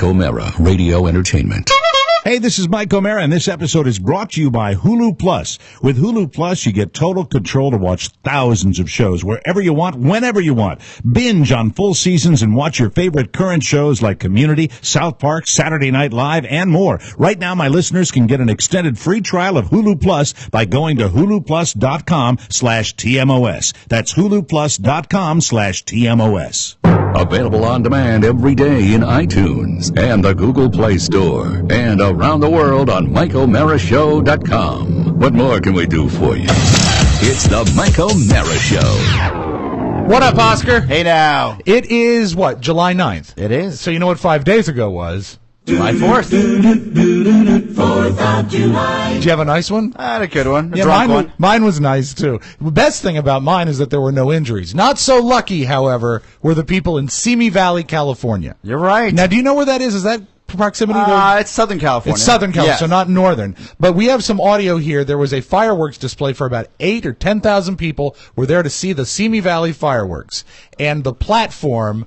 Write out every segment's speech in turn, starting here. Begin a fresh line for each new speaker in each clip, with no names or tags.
O'Mara, Radio Entertainment.
Hey, this is Mike O'Mara, and this episode is brought to you by Hulu Plus. With Hulu Plus, you get total control to watch thousands of shows wherever you want, whenever you want. Binge on full seasons and watch your favorite current shows like Community, South Park, Saturday Night Live, and more. Right now, my listeners can get an extended free trial of Hulu Plus by going to huluplus.com/TMOS. That's huluplus.com/TMOS.
Available on demand every day in iTunes and the Google Play Store and around the world on MikeO'MaraShow.com. What more can we do for you? It's the Mike O'Mara Show.
What up, Oscar?
Hey now.
It is, what, July 9th?
It is.
So you know what 5 days ago was?
July 4th.
4th of July.
Did you have a nice one?
I had a good one.
Mine was nice, too. The best thing about mine is that there were no injuries. Not so lucky, however, were the people in Simi Valley, California.
You're right.
Now, do you know where that is? Is that proximity to...
It's Southern California.
It's Southern California,
yes.
So not northern. But we have some audio here. There was a fireworks display for about 8,000 or 10,000 people were there to see the Simi Valley fireworks. And the platform...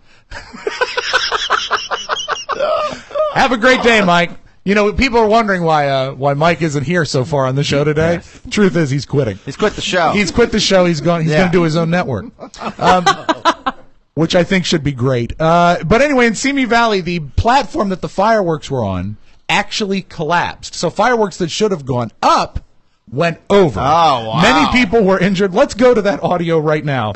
Have a great day, Mike. You know, people are wondering why Mike isn't here so far on the show today. Yes. Truth is, he's quitting.
He's quit the show.
He's quit the show. He's going to do his own network, which I think should be great. But anyway, in Simi Valley, the platform that the fireworks were on actually collapsed. So fireworks that should have gone up went over.
Oh, wow.
Many people were injured. Let's go to that audio right now.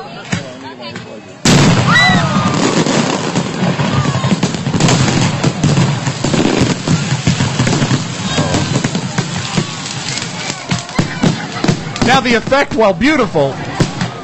Now, the effect, while beautiful,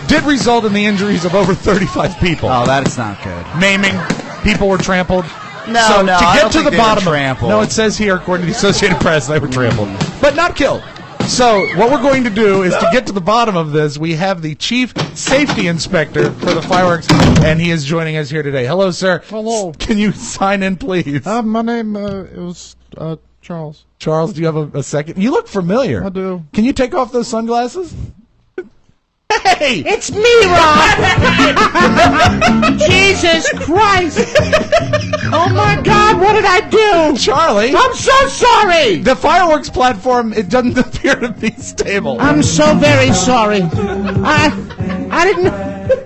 did result in the injuries of over 35 people.
Oh, that's not good.
Maiming. People were trampled.
No,
to get to the bottom
of it.
No, it says here, according to the Associated Press, they were trampled. But not killed. So, what we're going to do is to get to the bottom of this, we have the Chief Safety Inspector for the fireworks, and he is joining us here today. Hello, sir.
Hello.
Can you sign in, please?
My name is Charles.
Charles, do you have a second? You look familiar.
I do.
Can you take off those sunglasses? Hey!
It's me, Rob! Jesus Christ! Oh my God, what did I do?
Charlie!
I'm so sorry!
The fireworks platform, it doesn't appear to be stable.
I'm so very sorry. I didn't...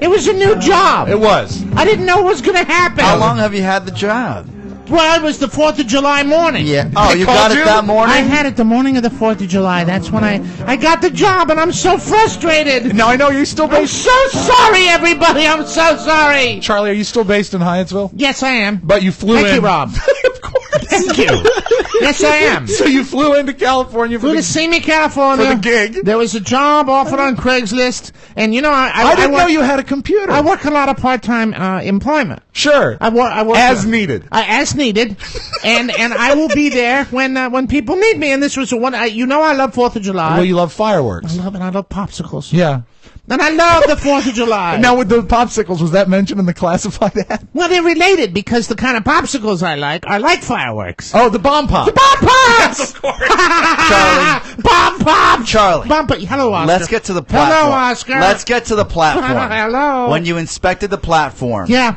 It was a new job.
It was.
I didn't know what was going to happen.
How long have you had the job?
Well, it was the 4th of July morning.
Yeah. Oh, you got it that morning?
I had it the morning of the 4th of July. That's when I got the job, and I'm so frustrated.
Now, I know you're still based...
I'm so sorry, everybody. I'm so sorry.
Charlie, are you still based in Hyattsville?
Yes, I am.
But you flew in...
Thank you, Rob.
Of course.
Thank you. Yes, I am.
So you flew into California
to Simi, California.
For the gig.
There was a job offered on Craigslist, and you know,
I didn't know you had a computer.
I work a lot of part-time employment.
Sure.
I work
as needed.
As needed, and I will be there when people need me. And this was one. You know, I love 4th of July.
Well, you love fireworks.
I love popsicles.
Yeah.
And I love the 4th of July.
Now, with the popsicles, was that mentioned in the classified ad?
Well, they're related because the kind of popsicles I like fireworks.
Oh, the bomb pop.
The bomb pops!
Yes, of course.
Charlie.
Bomb pop!
Charlie.
Bomb pop. Hello, Oscar.
Let's get to the platform.
Hello, Oscar.
Let's get to the platform.
Hello.
When you inspected the platform.
Yeah.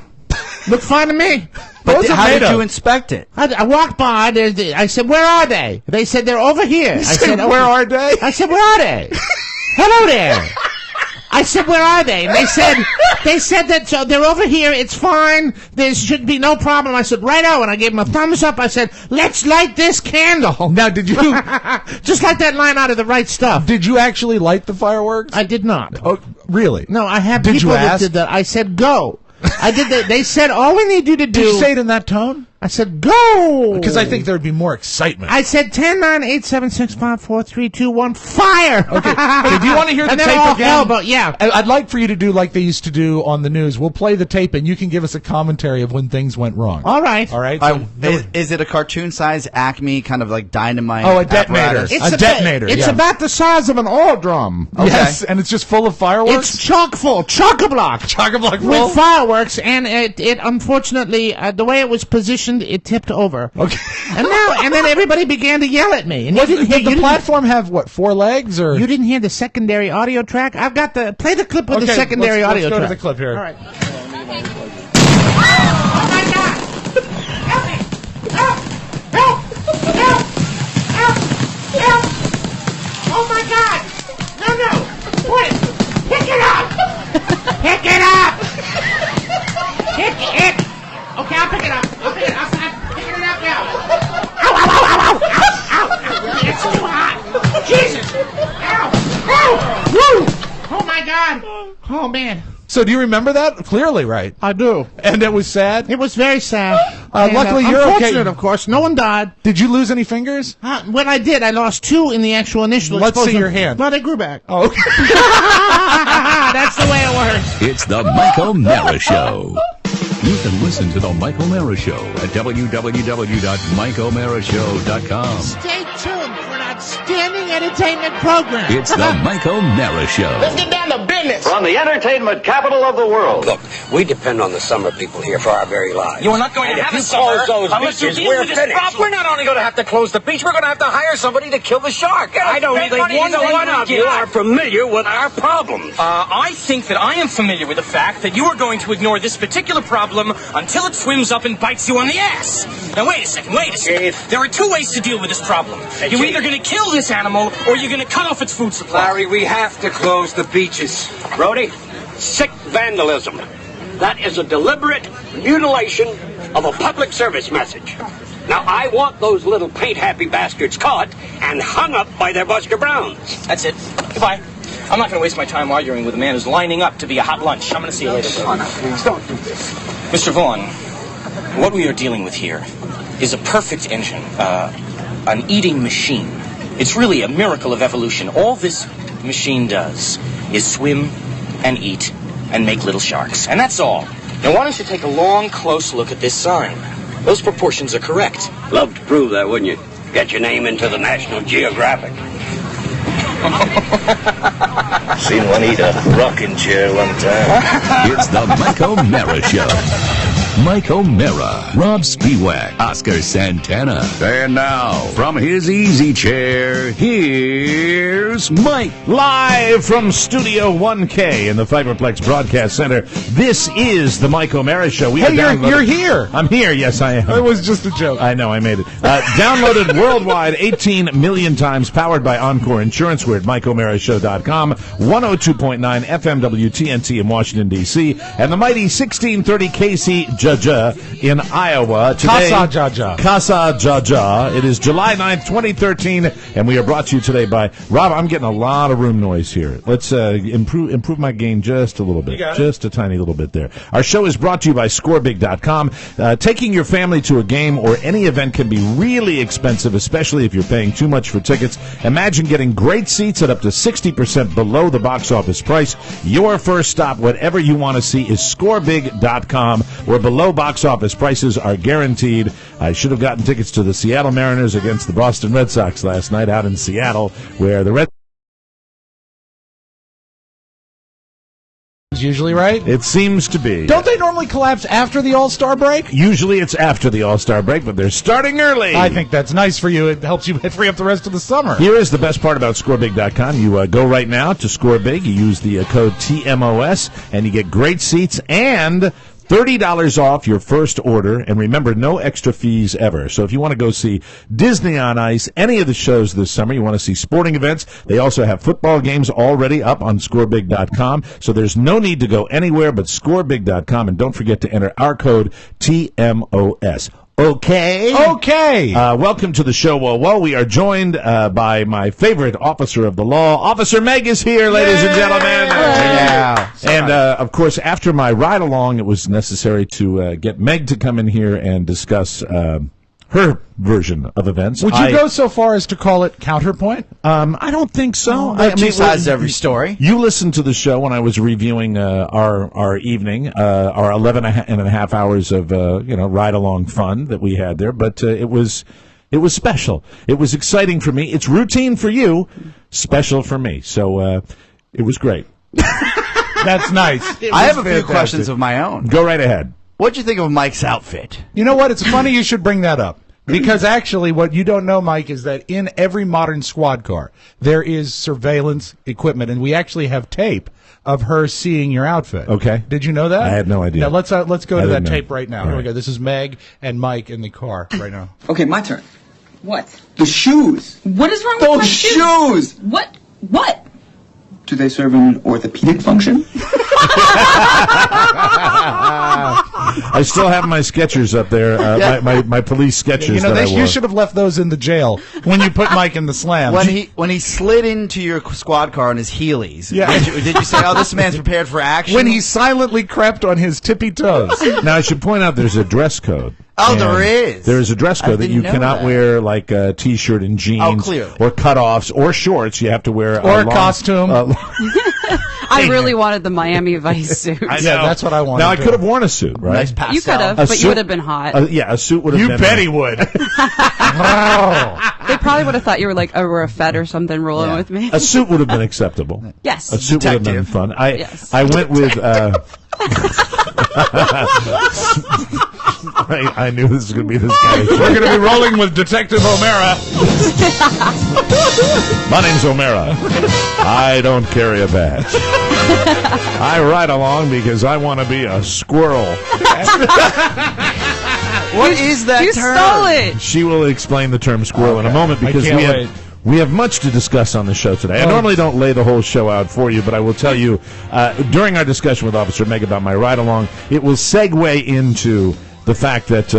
Looked fine to me.
But how did you inspect it?
I walked by. I said, "Where are they?" They said, "They're over here." I said,
"Where are they?"
I said, "Where are they?" Hello there. I said, "Where are they?" And they said that they're over here. It's fine. There should be no problem. I said, "Righto." And I gave them a thumbs up. I said, "Let's light this candle."
Now, did you
just like that line out of The Right Stuff?
Did you actually light the fireworks?
I did not.
Oh, really?
No, I have
Did
people
you
that
ask?
did that. I said, "Go." I did that. They said, "All we need you to do."
Did you say it in that tone?
I said, "Go!"
Because I think there would be more excitement.
I said 10, 9, 8, 7, 6, 5, 4, 3, 2, 1, fire!
Okay. Do you want to hear the
and then
tape
all
again?
hell, but yeah.
I'd like for you to do like they used to do on the news. We'll play the tape, and you can give us a commentary of when things went wrong.
All right.
All right? So
is it a cartoon-size Acme kind of like dynamite?
Oh, a detonator.
Apparatus?
A detonator.
It's
yeah.
about the size of an oil drum.
Okay.
Yes, and it's just full of fireworks?
It's chock full. Chock-a-block.
Chock-a-block full?
With fireworks, and it unfortunately, the way it was positioned, it tipped over.
Okay.
And then everybody began to yell at me. And
Did the platform have, what, 4 legs? Or
you didn't hear the secondary audio track? I've got play the clip with the secondary audio track.
Let's go to the clip here.
All right. Oh, my God! Help me! man.
So do you remember that? Clearly, right?
I do.
And it was sad?
It was very sad.
Luckily, you're okay.
Unfortunate, of course. No one died.
Did you lose any fingers?
When I did, I lost 2 in the actual initial
Let's
explosion.
see your hand.
Well, they grew back.
Oh, okay.
That's the way it works.
It's the Mike O'Mara Show. You can listen to the Mike O'Mara Show at www.mikeomarashow.com.
Stay tuned for an outstanding entertainment program.
It's the Mike O'Mara Show.
Let's get down to business.
From the entertainment capital of the world.
Look, we depend on the summer people here for our very lives.
You are not going to have a summer unless you deal with this problem.
We're not only going to have to close the beach, we're going to have to hire somebody to kill the shark. I don't think one of you are familiar with our problems.
I think that I am familiar with the fact that you are going to ignore this particular problem until it swims up and bites you on the ass. Now, wait a second.
Chief.
There are 2 ways to deal with this problem. You're either going to kill this animal or you're going to cut off its food supply.
Larry, we have to close the beaches. Brody, sick vandalism. That is a deliberate mutilation of a public service message. Now, I want those little paint-happy bastards caught and hung up by their Buster Browns.
That's it. Goodbye. I'm not going to waste my time arguing with a man who's lining up to be a hot lunch. I'm going to see you later.
Please don't do this.
Mr. Vaughn, what we are dealing with here is a perfect engine, an eating machine. It's really a miracle of evolution. All this machine does is swim and eat and make little sharks. And that's all. Now, why don't you take a long, close look at this sign? Those proportions are correct.
Love to prove that, wouldn't you? Get your name into the National Geographic.
Seen one eat a rocking chair one time.
It's the Mike O'Mara Show. Mike O'Mara, Rob Spiewak, Oscar Santana. And now, from his easy chair, here's Mike.
Live from Studio 1K in the Fiberplex Broadcast Center, this is the Mike O'Mara Show.
Hey, you're here.
I'm here, yes I am.
It was just a joke.
I know, I made it. Downloaded worldwide 18 million times, powered by Encore Insurance. We're at MikeO'MaraShow.com, 102.9 FM WTNT in Washington, D.C., and the mighty 1630 KC Jaja in Iowa. Today, Casa Jaja. It is July 9th, 2013, and we are brought to you today by Rob. I'm getting a lot of room noise here. Let's improve my gain just a little bit, just a tiny little bit there. Our show is brought to you by ScoreBig.com. Taking your family to a game or any event can be really expensive, especially if you're paying too much for tickets. Imagine getting great seats at up to 60% below the box office price. Your first stop, whatever you want to see, is ScoreBig.com, where below box office prices are guaranteed. I should have gotten tickets to the Seattle Mariners against the Boston Red Sox last night out in Seattle, where the Red
usually right?
It seems to be.
Don't they normally collapse after the All-Star break?
Usually it's after the All-Star break, but they're starting early.
I think that's nice for you. It helps you free up the rest of the summer.
Here is the best part about ScoreBig.com. You go right now to ScoreBig. You use the code TMOS, and you get great seats and $30 off your first order, and remember, no extra fees ever. So if you want to go see Disney on Ice, any of the shows this summer, you want to see sporting events, they also have football games already up on ScoreBig.com. So there's no need to go anywhere but ScoreBig.com, and don't forget to enter our code TMOS. Okay. Welcome to the show. Well, we are joined by my favorite officer of the law. Officer Meg is here, ladies and gentlemen.
Yeah.
And, of course, after my ride-along, it was necessary to get Meg to come in here and discuss her version of events.
Would you go so far as to call it counterpoint?
I don't think so.
Two sides to every story.
You listened to the show when I was reviewing our evening, our 11 and a half hours of ride-along fun that we had there. But it was special. It was exciting for me. It's routine for you, special for me. So it was great.
That's nice.
I have a few questions of my own.
Go right ahead.
What'd you think of Mike's outfit?
You know what? It's funny you should bring that up. Because actually what you don't know, Mike, is that in every modern squad car, there is surveillance equipment, and we actually have tape of her seeing your outfit.
Okay.
Did you know that?
I had no idea.
Now let's go to that tape right now.
All
Here
right.
we go. This is Meg and Mike in the car right now.
Okay, my turn.
What?
The shoes.
What is wrong with
Those
my
shoes.
What? What?
Do they serve an orthopedic function?
I still have my Skechers up there. My police Skechers.
You should have left those in the jail when you put Mike in the slam.
When he slid into your squad car on his Heelys.
Yeah.
Did you say, "Oh, this man's prepared for action"?
When he silently crept on his tippy toes.
Now I should point out there's a dress code.
Oh, there is.
There is a dress code that you cannot wear like a T-shirt and jeans or cutoffs or shorts. You have to wear
a costume.
I really wanted the Miami Vice suit.
That's what I wanted.
Now I could have worn a suit, right?
Nice pastel.
You could have, but you would have been hot.
A suit would have been.
You bet he would.
They probably would have thought you were like were a Fed or something rolling with me.
A suit would have been acceptable.
Yes.
A suit would have been fun. I went with. I knew this was going to be this guy.
We're going to be rolling with Detective O'Mara.
My name's O'Mara. I don't carry a badge. I ride along because I want to be a squirrel.
What is that
you
term?
Stole it.
She will explain the term squirrel in a moment because we have much to discuss on the show today. I normally don't lay the whole show out for you, but I will tell you, during our discussion with Officer Meg about my ride-along, it will segue into the fact that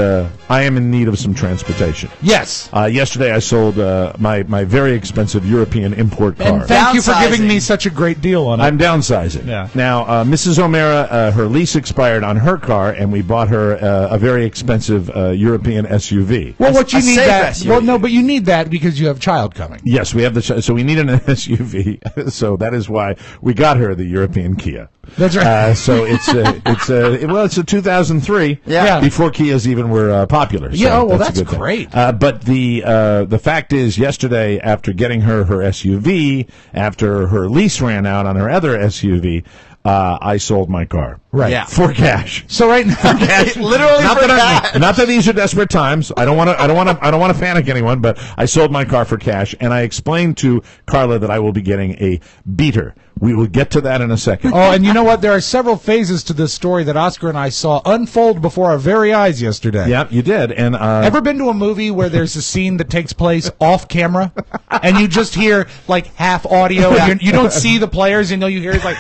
I am in need of some transportation.
Yes.
Yesterday I sold my very expensive European import car.
And thank you for giving me such a great deal on it.
I'm downsizing.
Yeah.
Now, Mrs. O'Mara, her lease expired on her car, and we bought her a very expensive European SUV.
Well, what you need that?
SUV.
Well, no, but you need that because you have a child coming.
Yes, we have so we need an SUV. So that is why we got her the European Kia.
That's right.
So it's a 2003.
Yeah.
Before Kias even were popular. So
Yeah. Oh, well, that's
a good thing.
great.
But the fact is, yesterday after getting her SUV, after her lease ran out on her other SUV, I sold my car.
Right.
Yeah.
For cash.
So right now,
literally
not
for
that
cash.
not that these are desperate times. I don't want to panic anyone, but I sold my car for cash, and I explained to Carla that I will be getting a beater. We will get to that in a second.
Oh, and you know what? There are several phases to this story that Oscar and I saw unfold before our very eyes yesterday.
Yeah, you did. And
ever been to a movie where there's a scene that takes place off camera, and you just hear like half audio, and you don't see the players, and all you hear is like.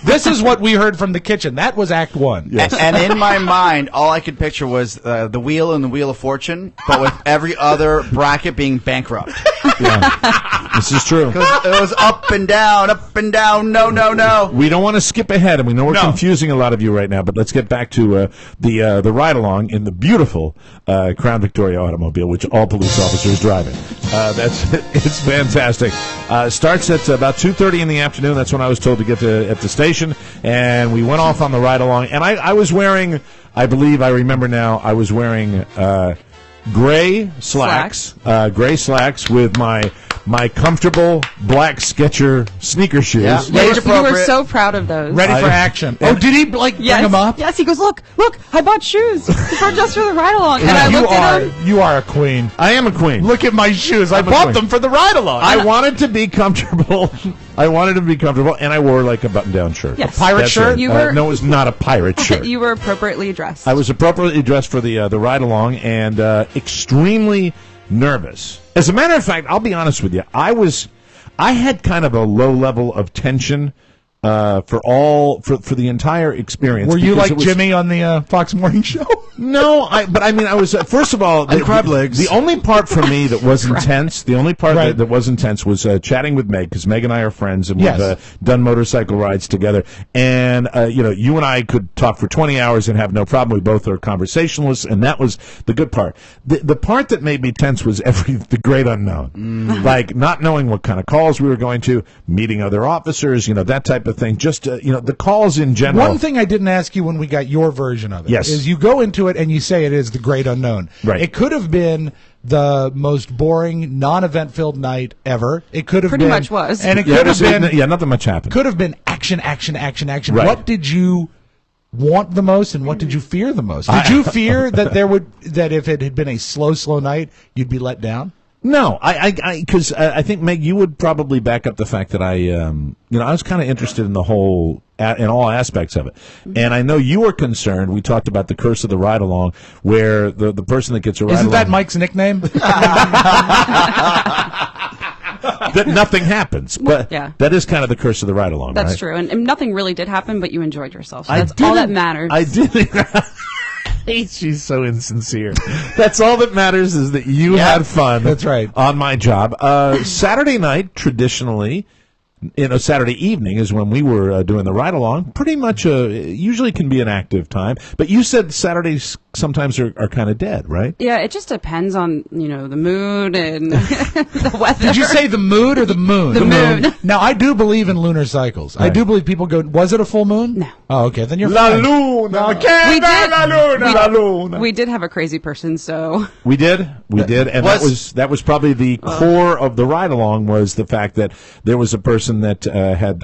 This is what we heard from the kitchen. That was Act 1.
Yes. And in my mind, all I could picture was the wheel and the Wheel of Fortune, but with every other bracket being bankrupt.
Yeah. This is true.
It was up and down, no.
We don't want to skip ahead, and we know we're confusing a lot of you right now, but let's get back to the ride-along in the beautiful Crown Victoria automobile, which all police officers drive in. It's fantastic. Starts at about 2:30 in the afternoon. That's when I was told to get at the station, and we went off on the ride-along. And I was wearing, I believe I remember now, I was wearing gray slacks with my comfortable black Sketcher sneaker shoes.
Yeah.
You were so proud of those.
Ready for action. Oh, did he bring them up?
Yes, he goes, look, I bought shoes for just for the ride-along. And I looked at him.
You are a queen.
I am a queen.
Look at my shoes. I bought them for the ride-along.
I wanted to be comfortable. And I wore like a button-down shirt.
Yes.
A pirate shirt?
Right.
You were,
no, it was not a pirate shirt.
You were appropriately dressed.
I was appropriately dressed for the ride-along and extremely nervous. As a matter of fact, I'll be honest with you. I had kind of a low level of tension for the entire experience.
Were you like Jimmy on the Fox Morning Show?
No, but I was first of all,
crab legs.
The only part for me that was intense, that was intense was chatting with Meg, because Meg and I are friends, and we've done motorcycle rides together. And you and I could talk for 20 hours and have no problem. We both are conversationalists, and that was the good part. The part that made me tense was the great unknown, like not knowing what kind of calls we were going to, meeting other officers, that type of thing. Just the calls in general.
One thing I didn't ask you when we got your version of it is you go into it and you say it is the great unknown.
Right.
It could have been the most boring, non-event filled night ever. It could have
pretty
been,
much was,
and it could have been
nothing much happened.
Could have been action.
Right.
What did you want the most, and what did you fear the most? Did you fear that if it had been a slow night, you'd be let down?
No, because I think, Meg, you would probably back up the fact that I was kind of interested in the whole, in all aspects of it. And I know you were concerned. We talked about the curse of the ride-along, where the person that gets a ride-along.
Isn't that Mike's nickname?
that nothing happens. But
yeah.
that is kind of the curse of the ride-along,
That's
right?
true. And nothing really did happen, but you enjoyed yourself. So that's all that matters.
I did. She's so insincere. That's all that matters is that you had fun.
That's right.
On my job. Saturday night, traditionally, Saturday evening is when we were doing the ride-along. Pretty much usually can be an active time. But you said Saturdays sometimes are kind of dead, right?
Yeah, it just depends on, the mood and the weather.
Did you say the mood or the moon?
The moon.
Now, I do believe in lunar cycles. I do believe people go, was it a full moon?
No.
Oh, okay. Then you're
La
fine.
luna,
We did.
la luna, la luna.
We did have a crazy person, so.
We did, and that was probably the core of the ride-along was the fact that there was a person that had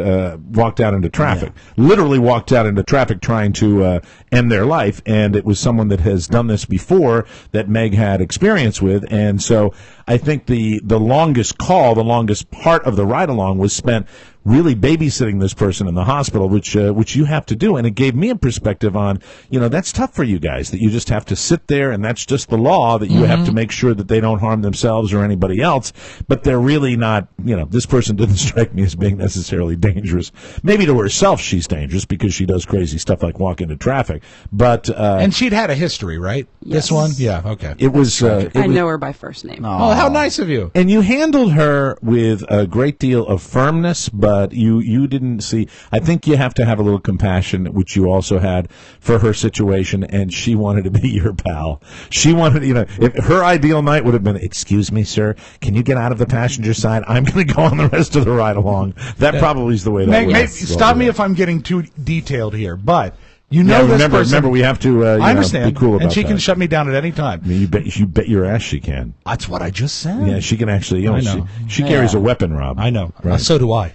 walked out into traffic, literally walked out into traffic trying to end their life, and it was someone that has done this before that Meg had experience with, and so I think the longest part of the ride-along was spent really babysitting this person in the hospital, which you have to do. And it gave me a perspective on, that's tough for you guys, that you just have to sit there, and that's just the law, that you have to make sure that they don't harm themselves or anybody else. But they're really not, this person didn't strike me as being necessarily dangerous. Maybe to herself she's dangerous because she does crazy stuff like walk into traffic. But
and she'd had a history, right?
Yes.
This one? Yeah, okay.
It was...
I know her by first name.
Oh, how nice of you.
And you handled her with a great deal of firmness, but you didn't see... I think you have to have a little compassion, which you also had for her situation, and she wanted to be your pal. She wanted, if her ideal night would have been, excuse me, sir, can you get out of the passenger side? I'm going to go on the rest of the ride along. That probably is the way that works.
Stop me if I'm getting too detailed here, but... this person.
Remember, we have to.
I understand.
Be cool about
and she
that.
can shut me down at any time.
I mean, you bet your ass she can.
That's what I just said.
Yeah, she can actually.
I know.
She carries a weapon, Rob.
I know.
Right.
So do I.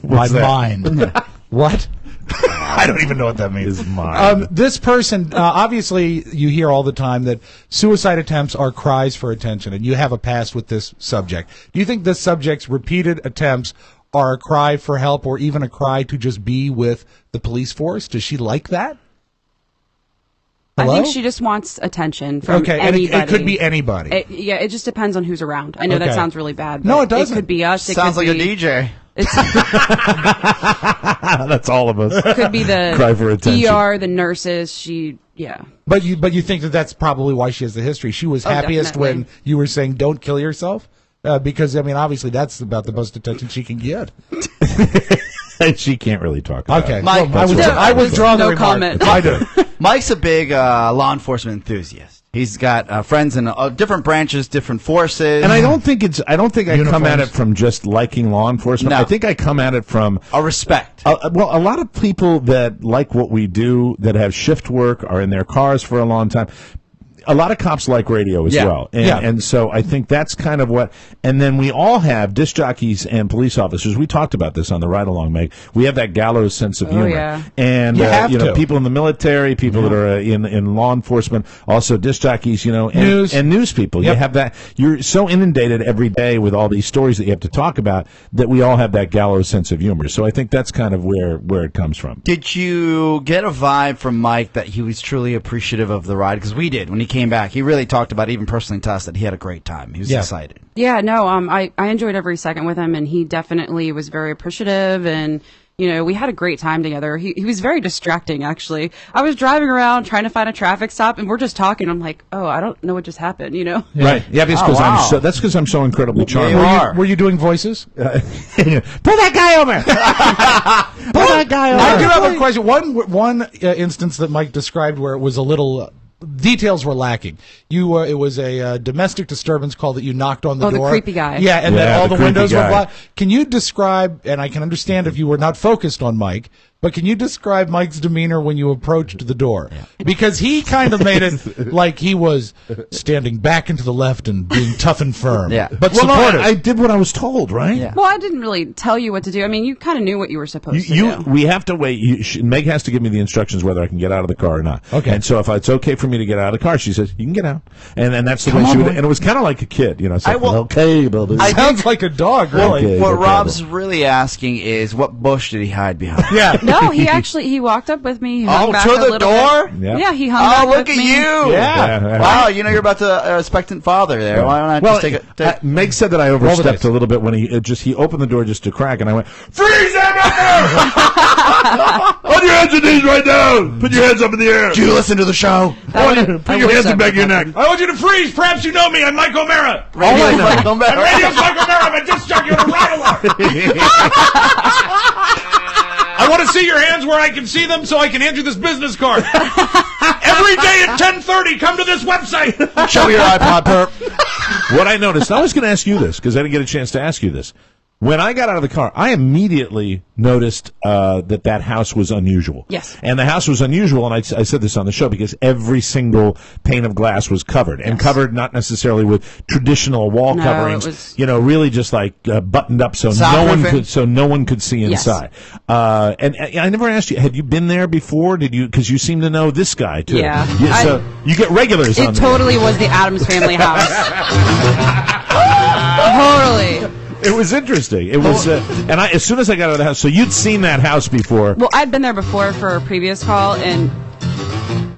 My mind. What? I don't even know what that means.
His mind.
This person, obviously, you hear all the time that suicide attempts are cries for attention, and you have a past with this subject. Do you think this subject's repeated attempts are a cry for help, or even a cry to just be with the police force? Does she like that? Hello?
I think she just wants attention from
and
anybody.
it could be anybody.
It just depends on who's around. I know that sounds really bad. But
no, it doesn't.
It could be us.
Sounds like a DJ.
That's all of us.
It could be the
cry for attention.
ER, the nurses.
But you think that that's probably why she has the history. She was happiest
definitely.
when you were saying don't kill yourself, because obviously that's about the most attention she can get.
She can't really talk about it.
Mike,
I withdraw the
no
remark.
comment.
I do.
Mike's a big law enforcement enthusiast. He's got friends in different branches, different forces.
And I don't think I come at it from just liking law enforcement.
No.
I think I come at it from
a respect.
A lot of people that like what we do, that have shift work, are in their cars for a long time. A lot of cops like radio as well. And so I think that's kind of what, and then we all have disc jockeys and police officers. We talked about this on the ride along, Meg. We have that gallows sense of humor.
Yeah.
And,
to.
people in the military, people that are in law enforcement, also disc jockeys, and news people.
Yep.
You have that, you're so inundated every day with all these stories that you have to talk about that we all have that gallows sense of humor. So I think that's kind of where it comes from.
Did you get a vibe from Mike that he was truly appreciative of the ride? Because we did. When he came back, he really talked about, even personally to us, that he had a great time. He was excited.
Yeah, no, I enjoyed every second with him, and he definitely was very appreciative, and we had a great time together. He was very distracting, actually. I was driving around trying to find a traffic stop, and we're just talking. I'm like, oh, I don't know what just happened,
Right. Yeah, because that's because I'm so incredibly charming.
Were you doing voices?
Pull that guy over! Pull that guy over!
I do have a question. One instance that Mike described where it was a little... details were lacking. It was a domestic disturbance call that you knocked on the door.
Oh, the creepy guy.
Yeah, and then all the windows
guy.
were blocked. Can you describe, and I can understand if you were not focused on Mike, but can you describe Mike's demeanor when you approached the door? Yeah. Because he kind of made it like he was standing back into the left and being tough and firm.
Yeah.
But supportive.
I did what I was told, right?
Yeah.
Well, I didn't really tell you what to do. I mean, you kind of knew what you were supposed to do.
We have to wait. Meg has to give me the instructions whether I can get out of the car or not.
Okay.
And so if it's okay for me to get out of the car, she says, you can get out. And that's the way she would. And it was kind of like a kid, It's like, okay, baby.
Sounds like a dog, really.
Okay,
what
no
Rob's really asking is, what bush did he hide behind?
Yeah.
No, he walked up with me. He hung back
to
a
the
little
door?
bit.
Yep.
Yeah, he hung back
look
with
at
me.
you.
Yeah.
Wow, you know you're about to expectant father there. Why don't I just take it?
Meg said that I
the
overstepped
dice.
a little bit when he opened the door just to crack, and I went, freeze him up there! On your hands and knees right now! Put your hands up in the air!
Do you listen to the show?
Put your hands in the back of your neck. I want you to freeze! Perhaps you know me, I'm Mike O'Mara!
Radio Mike
I'm
O'Mara.
Radio Mike O'Mara, I'm a disc jockey on a ride along! I want to see your hands where I can see them so I can hand you this business card. Every day at 10:30, come to this website.
Show your iPod, perp.
What I noticed, I was going to ask you this because I didn't get a chance to ask you this. When I got out of the car, I immediately noticed that house was unusual.
Yes.
And the house was unusual, and I said this on the show, because every single pane of glass was covered. And covered not necessarily with traditional wall coverings,
it was
really just like buttoned up so no one could see inside. And I never asked you, had you been there before? Did you? Because you seem to know this guy, too.
Yeah.
So you get regulars on
It totally was the Addams Family house. Totally.
It was interesting. It was, and as soon as I got out of the house, so you'd seen that house before.
Well, I'd been there before for a previous call, and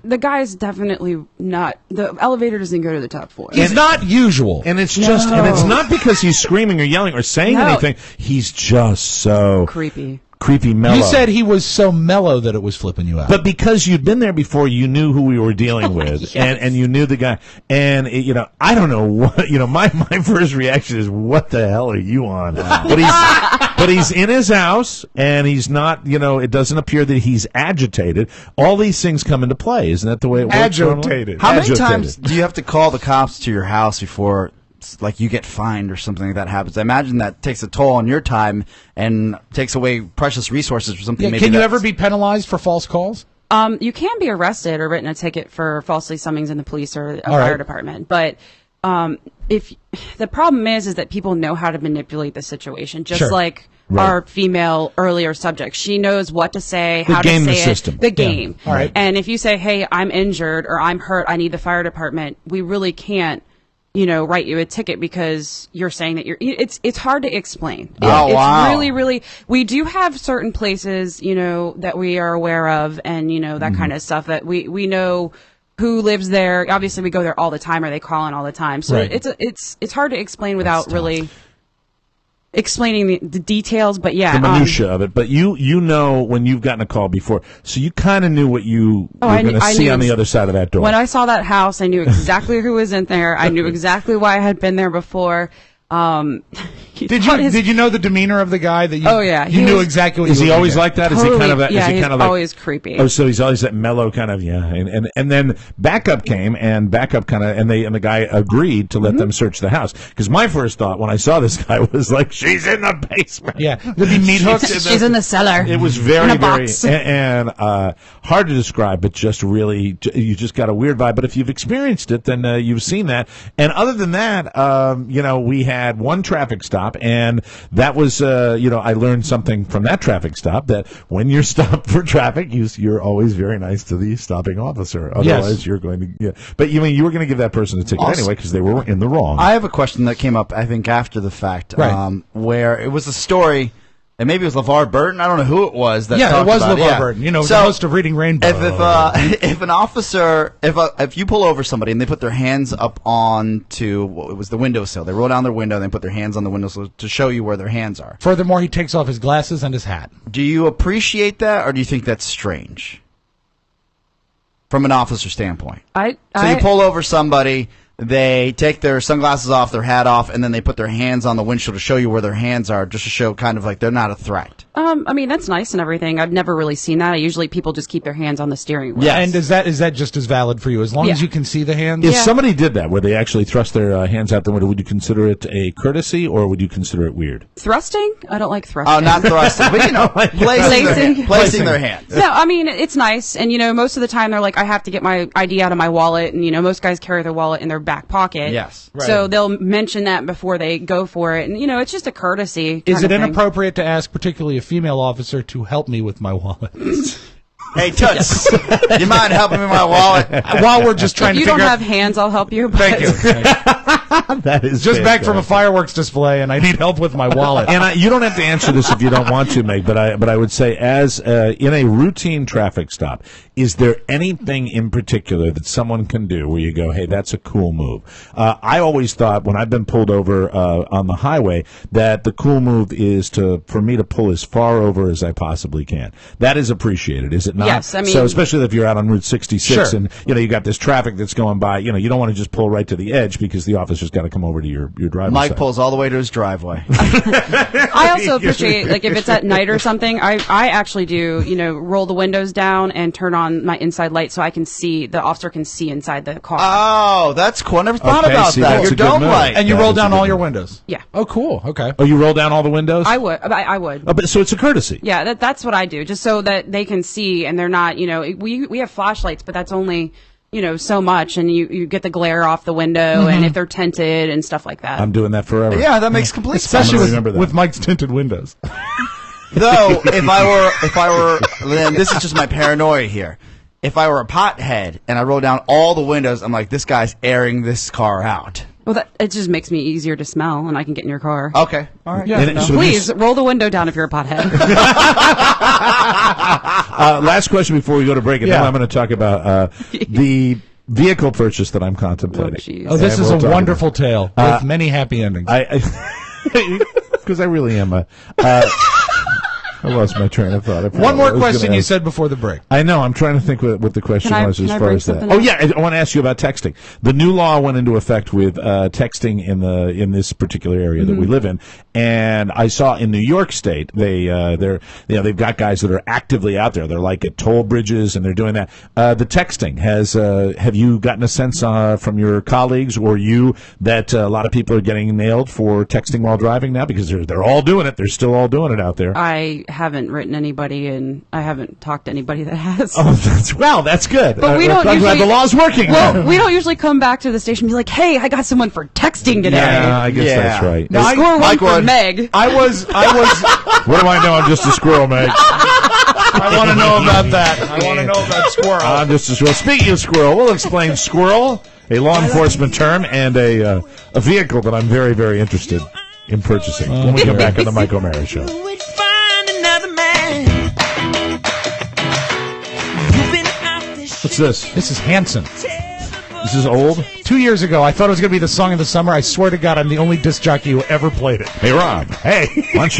the guy's definitely not. The elevator doesn't go to the top floor.
He's not usual.
And it's just, and it's not because he's screaming or yelling or saying anything. He's just so
creepy,
mellow.
You said he was so mellow that it was flipping you out.
But because you'd been there before, you knew who we were dealing with,
Yes.
and you knew the guy. And I don't know what. My first reaction is, "What the hell are you on?" But he's in his house, and he's not. It doesn't appear that he's agitated. All these things come into play. Isn't that the way it works?
Agitated.
How many times do you have to call the cops to your house before, like, you get fined or something like that happens? I imagine that takes a toll on your time and takes away precious resources for something.
Can you ever be penalized for false calls?
You can be arrested or written a ticket for falsely summoning the police or a fire department, but if the problem is that people know how to manipulate the situation, just like our female earlier subject. She knows what to say, how to say
the
it.
system.
The game.
All right.
And if you say, "Hey, I'm injured," or "I'm hurt, I need the fire department," we really can't, write you a ticket because you're saying that it's hard to explain.
Oh, wow.
It's really, we do have certain places, that we are aware of, and, that kind of stuff that we know who lives there. Obviously we go there all the time, or they call in all the time. So it's hard to explain without really explaining the details, but
the minutia of it. But you know when you've gotten a call before, so you kind of knew what you were going to see on the other side of that door.
When I saw that house, I knew exactly who was in there. I knew exactly why I had been there before.
Did you know the demeanor of the guy that you?
Oh yeah,
you knew exactly. What
is
you
he
were
always
gonna
like that?
Totally,
Is he kind of that?
Yeah,
is he
he's
kind of like,
always creepy.
Oh, so he's always that mellow kind of and then backup came and backup kind of and the guy agreed to let them search the house, because my first thought when I saw this guy was like, she's in the basement.
Yeah, there'd be meat hooks.
She's in the cellar.
It was very and hard to describe, but just really you just got a weird vibe. But if you've experienced it, then you've seen that. And other than that, we had one traffic stop, and that was I learned something from that traffic stop, that when you're stopped for traffic, you're always very nice to the stopping officer. Otherwise, you're going to. Yeah. But you were going to give that person a ticket anyway because they were in the wrong.
I have a question that came up, I think, after the fact, where it was a story. And maybe it was LeVar Burton. I don't know who it was. That
it was
about
LeVar Burton. The host of Reading Rainbow.
If an officer, if you pull over somebody and they put their hands up onto, it was the windowsill. They roll down their window and they put their hands on the windowsill to show you where their hands are.
Furthermore, he takes off his glasses and his hat.
Do you appreciate that, or do you think that's strange? From an officer standpoint. So you pull over somebody. They take their sunglasses off, their hat off, and then they put their hands on the windshield to show you where their hands are, just to show kind of like they're not a threat.
That's nice and everything. I've never really seen that. Usually people just keep their hands on the steering wheel.
Yeah, and is that just as valid for you? As long as you can see the hands?
If somebody did that, where they actually thrust their hands out the window, would you consider it a courtesy, or would you consider it weird?
Thrusting? I don't like thrusting.
Oh, not thrusting, but placing their hands.
No, it's nice. And, most of the time they're like, I have to get my ID out of my wallet. And, most guys carry their wallet in their back pocket.
Yes.
Right.
So they'll mention that before they go for it. And, it's just a courtesy.
Is it inappropriate to ask, particularly a female officer, to help me with my wallet?
Hey, Toots, you mind helping me with my wallet?
While we're just trying to figure out...
If you don't have hands, I'll help you.
Thank you.
That is
just back from a
fantastic.
fireworks display, and I need help with my wallet.
And you don't have to answer this if you don't want to, Meg, but I would say, as in a routine traffic stop, is there anything in particular that someone can do where you go, hey, that's a cool move? I always thought when I've been pulled over on the highway that the cool move is for me to pull as far over as I possibly can. That is appreciated, is it not?
Yes, I mean,
so especially if you're out on Route 66
Sure.
and you got this traffic that's going by, you don't want to just pull right to the edge because the officer's got to come over to your driver's
Mike
side.
pulls all the way to his driveway.
I also appreciate, like, if it's at night or something, I actually do, roll the windows down and turn on my inside light so the officer can see inside the car.
Oh, that's cool. I never thought
Okay,
about
see,
that.
that's
Your
a good
dome
move.
light.
And you
That
roll
is a
down
good
all
move.
your windows.
Yeah.
Oh, cool. Okay.
Oh, you roll down all the windows?
I would. I would.
Oh, but so it's a courtesy.
Yeah, that's what I do, just so that they can see and they're not, we have flashlights, but that's only, so much, and you get the glare off the window, and if they're tinted and stuff like that.
I'm doing that forever.
Yeah, that makes complete sense.
Especially
I'm gonna remember that.
with Mike's tinted windows.
Though, if I were, and this is just my paranoia here. If I were a pothead and I roll down all the windows, I'm like, this guy's airing this car out.
Well, it just makes me easier to smell, and I can get in your car.
Okay, all right.
Yeah,
And so
Please roll the window down if you're a pothead.
last question before we go to break, and then
Yeah.
I'm going to talk about the vehicle purchase that I'm contemplating.
jeez.
Oh, this
And
is
we'll
a
talk
wonderful tale with many happy endings.
Because I really am I lost my train of thought. I forgot
One more
what I was
question
gonna
you
ask.
said before the break.
I know. I'm trying to think what the question was as
can I
far
bring
as that.
something
Oh
up?
yeah, I want to ask you about texting. The new law went into effect with texting in this particular area that we live in, and I saw in New York State they've got guys that are actively out there. They're like at toll bridges and they're doing that. The texting have you gotten a sense from your colleagues or you that a lot of people are getting nailed for texting while driving now because they're all doing it. They're still all doing it out there.
I haven't written anybody, and I haven't talked to anybody that has.
Oh, that's good.
But we don't
I'm glad
usually,
the law's working.
Well, we don't usually come back to the station and be like, "Hey, I got someone for texting today."
Yeah, I guess that's right.
No, score one for Meg.
I was.
What do I know? I'm just a squirrel, Meg.
I want to know about that. I want to know about squirrel.
I'm just a squirrel. Speaking of squirrel, we'll explain squirrel, a law enforcement term, and a vehicle that I'm very, very interested in purchasing when we come back on the Mike O'Mara Show. What's this?
This is Hanson.
This is old?
2 years ago, I thought it was going to be the song of the summer. I swear to God, I'm the only disc jockey who ever played it.
Hey, Rob.
Hey.
Why don't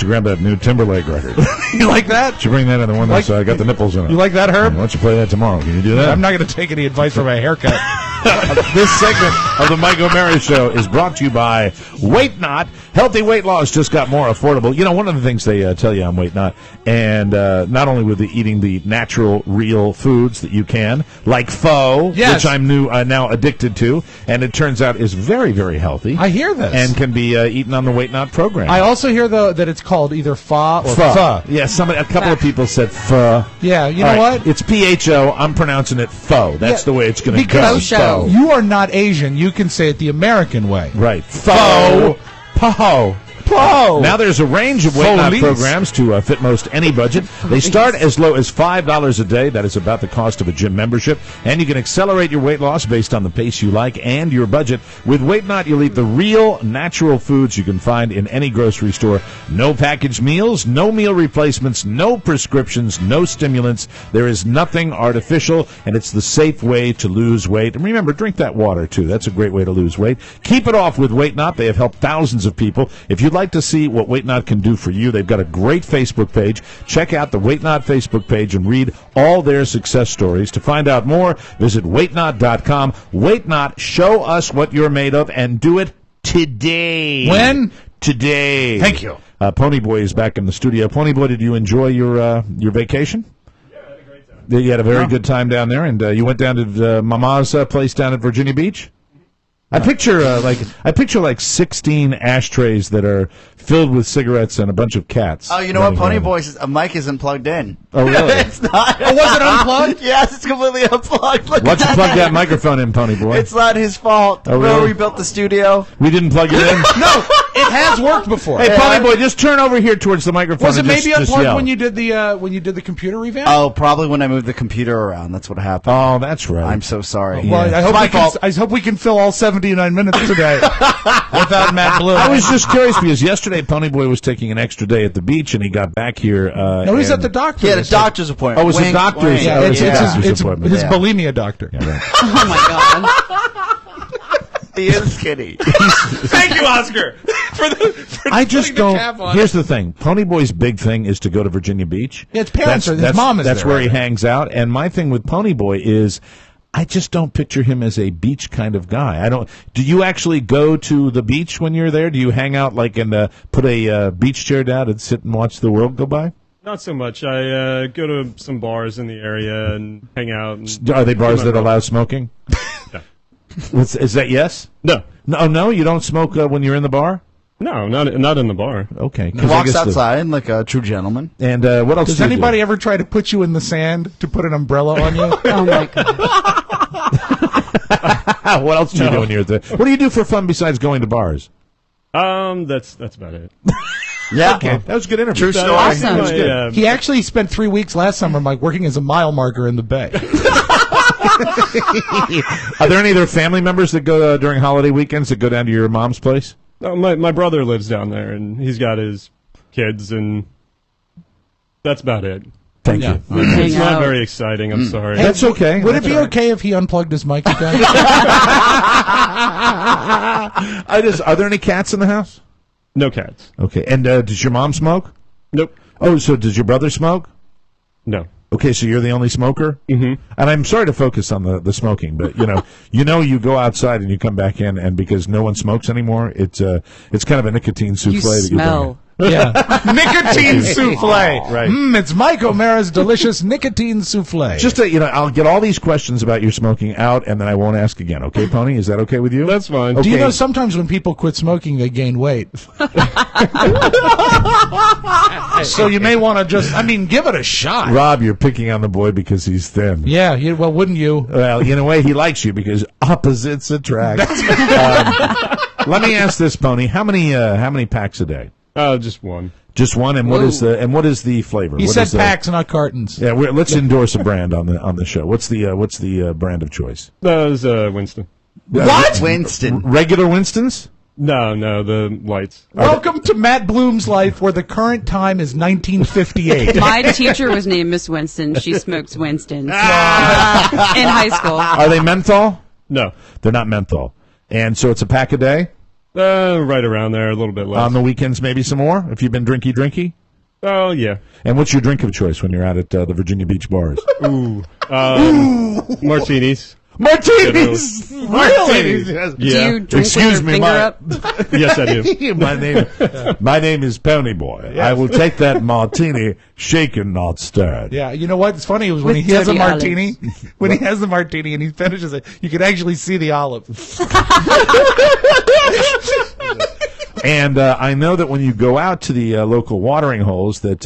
you grab that new Timberlake record?
You like that?
Should you bring that in the one that's got the nipples in it?
You like that, Herb?
Why don't you play that tomorrow? Can you do that?
I'm not going to take any advice from a haircut.
This segment of the Mike O'Mara Show is brought to you by Weight Not. Healthy weight loss just got more affordable. You know, one of the things they tell you on Weight Not, and not only with eating the natural, real foods that you can, like pho,
Yes.
which I'm now addicted to, and it turns out is very, very healthy.
I hear this.
And can be eaten on the Weight Not program.
I also hear, though, that it's called either pho or
Pho.
pho.
Yeah, a couple of people said pho.
Yeah, you
All
know
right,
what?
It's PHO. I'm pronouncing it pho. That's
Yeah,
the way it's going to go.
Because
Pho.
you are not Asian. You can say it the American way.
Right. Pho. Po.
Pho.
Now there's a range of Weight Not
Police.
programs to fit most any budget. They start as low as $5 a day. That is about the cost of a gym membership. And you can accelerate your weight loss based on the pace you like and your budget. With Weight Not, you'll eat the real, natural foods you can find in any grocery store. No packaged meals, no meal replacements, no prescriptions, no stimulants. There is nothing artificial, and it's the safe way to lose weight. And remember, drink that water, too. That's a great way to lose weight. Keep it off with Weight Not. They have helped thousands of people. If you'd like to see what Weight Not can do for you, they've got a great Facebook page. Check out the Weight Not Facebook page and read all their success stories. To find out more, visit weightnot.com. Weight Not, show us what you're made of and do it today.
When?
Today.
Thank you.
Ponyboy is back in the studio. Ponyboy, did you enjoy your vacation? Yeah, I had a great time. You had a very good time down there, and you went down to Mama's place down at Virginia Beach? I picture like 16 ashtrays that are filled with cigarettes and a bunch of cats.
Oh, you know what?
running
Pony
around.
Boy's mic isn't plugged in.
Oh, really?
It's not.
Oh, was it unplugged?
Yes, it's completely unplugged. Look
Why don't you
at
plug that microphone in, Pony Boy?
It's not his fault.
Oh,
Remember
really?
we built the studio?
We didn't plug it in?
No, It has worked before.
Hey, Pony Boy, just turn over here towards the microphone.
Was it
and
maybe
just
unplugged
yell.
when you did the computer revamp?
Oh, probably when I moved the computer around. That's what happened.
Oh, that's right.
I'm so sorry.
Well, I hope we can fill all 79 minutes today without Matt Blue.
I was just curious because yesterday Pony Boy was taking an extra day at the beach, and he got back here.
No, he's at the doctor.
He had a doctor's appointment.
Oh, it was a
Wink,
doctor's.
wink.
Yeah,
Oh,
it's
doctor's appointment.
his bulimia doctor.
Yeah, right.
Oh my god.
He is skinny.
Thank you, Oscar.
I just
putting the cap
don't.
on
Here's the thing: Pony Boy's big thing is to go to Virginia Beach.
Yeah, his parents are. His mom is
That's
there,
where
right?
he hangs out. And my thing with Pony Boy is, I just don't picture him as a beach kind of guy. I don't. Do you actually go to the beach when you're there? Do you hang out like and put a beach chair down and sit and watch the world go by?
Not so much. I go to some bars in the area and hang out. And
Are they bars that allow smoking?
No.
Is that yes?
No.
No, you don't smoke when you're in the bar?
No, not in the bar.
Okay.
He walks outside like a true gentleman.
And what else?
Does anybody ever try to put you in the sand to put an umbrella on you?
Oh my god.
What else do you do when you're there? What do you do for fun besides going to bars?
That's about it.
Yeah.
Okay. That was a good interview.
True story.
Awesome.
That was good.
Yeah.
He actually spent 3 weeks last summer, Mike, working as a mile marker in the bay.
Are there any other family members that go during holiday weekends that go down to your mom's place?
No, my brother lives down there, and he's got his kids, and that's about it.
Thank
Yeah.
you.
It's
Hang
not
out.
very exciting. I'm sorry.
That's okay.
Would it be okay if he unplugged his mic again?
Are there any cats in the house?
No cats.
Okay. And does your mom smoke?
Nope.
Oh, so does your brother smoke?
No.
Okay, so you're the only smoker?
Mm-hmm.
And I'm sorry to focus on the smoking, but you go outside and you come back in, and because no one smokes anymore, it's kind of a nicotine souffle.
You
that
smell.
Yeah. Nicotine souffle.
Right.
It's Mike O'Mara's delicious nicotine souffle.
Just I'll get all these questions about your smoking out, and then I won't ask again. Okay, Pony? Is that okay with you?
That's fine.
Okay.
Do you know sometimes when people quit smoking, they gain weight? So you may want to give it a shot.
Rob, you're picking on the boy because he's thin.
Yeah, well, wouldn't you?
Well, in a way, he likes you because opposites attract. Let me ask this, Pony: how many packs a day?
Just one.
Just one, and what is the flavor?
He
What
said
is the-
packs, not cartons.
Yeah, let's endorse a brand on the show. What's the brand of choice?
That was Winston.
What?
Winston.
Regular Winston's?
No, the lights.
Welcome to Matt Bloom's life, where the current time is 1958.
My teacher was named Miss Winston. She smokes Winston in high school.
Are they menthol?
No.
They're not menthol. And so it's a pack a day?
Right around there, a little bit less.
On the weekends, maybe some more, if you've been drinky?
Oh, yeah.
And what's your drink of choice when you're out at the Virginia Beach bars?
Ooh. Martinis.
Martinis!
Really?
Yes.
Do
Yeah.
you drink
Excuse
with
me,
your finger
my-
up?
Yes, I do.
My name is Pony Boy. I will take that martini, shaken, not stirred.
Yeah, you know what? It's funny was when
With
he has a
dirty
martini. When he has the martini and he finishes it, you can actually see the olive.
And I know that when you go out to the local watering holes, that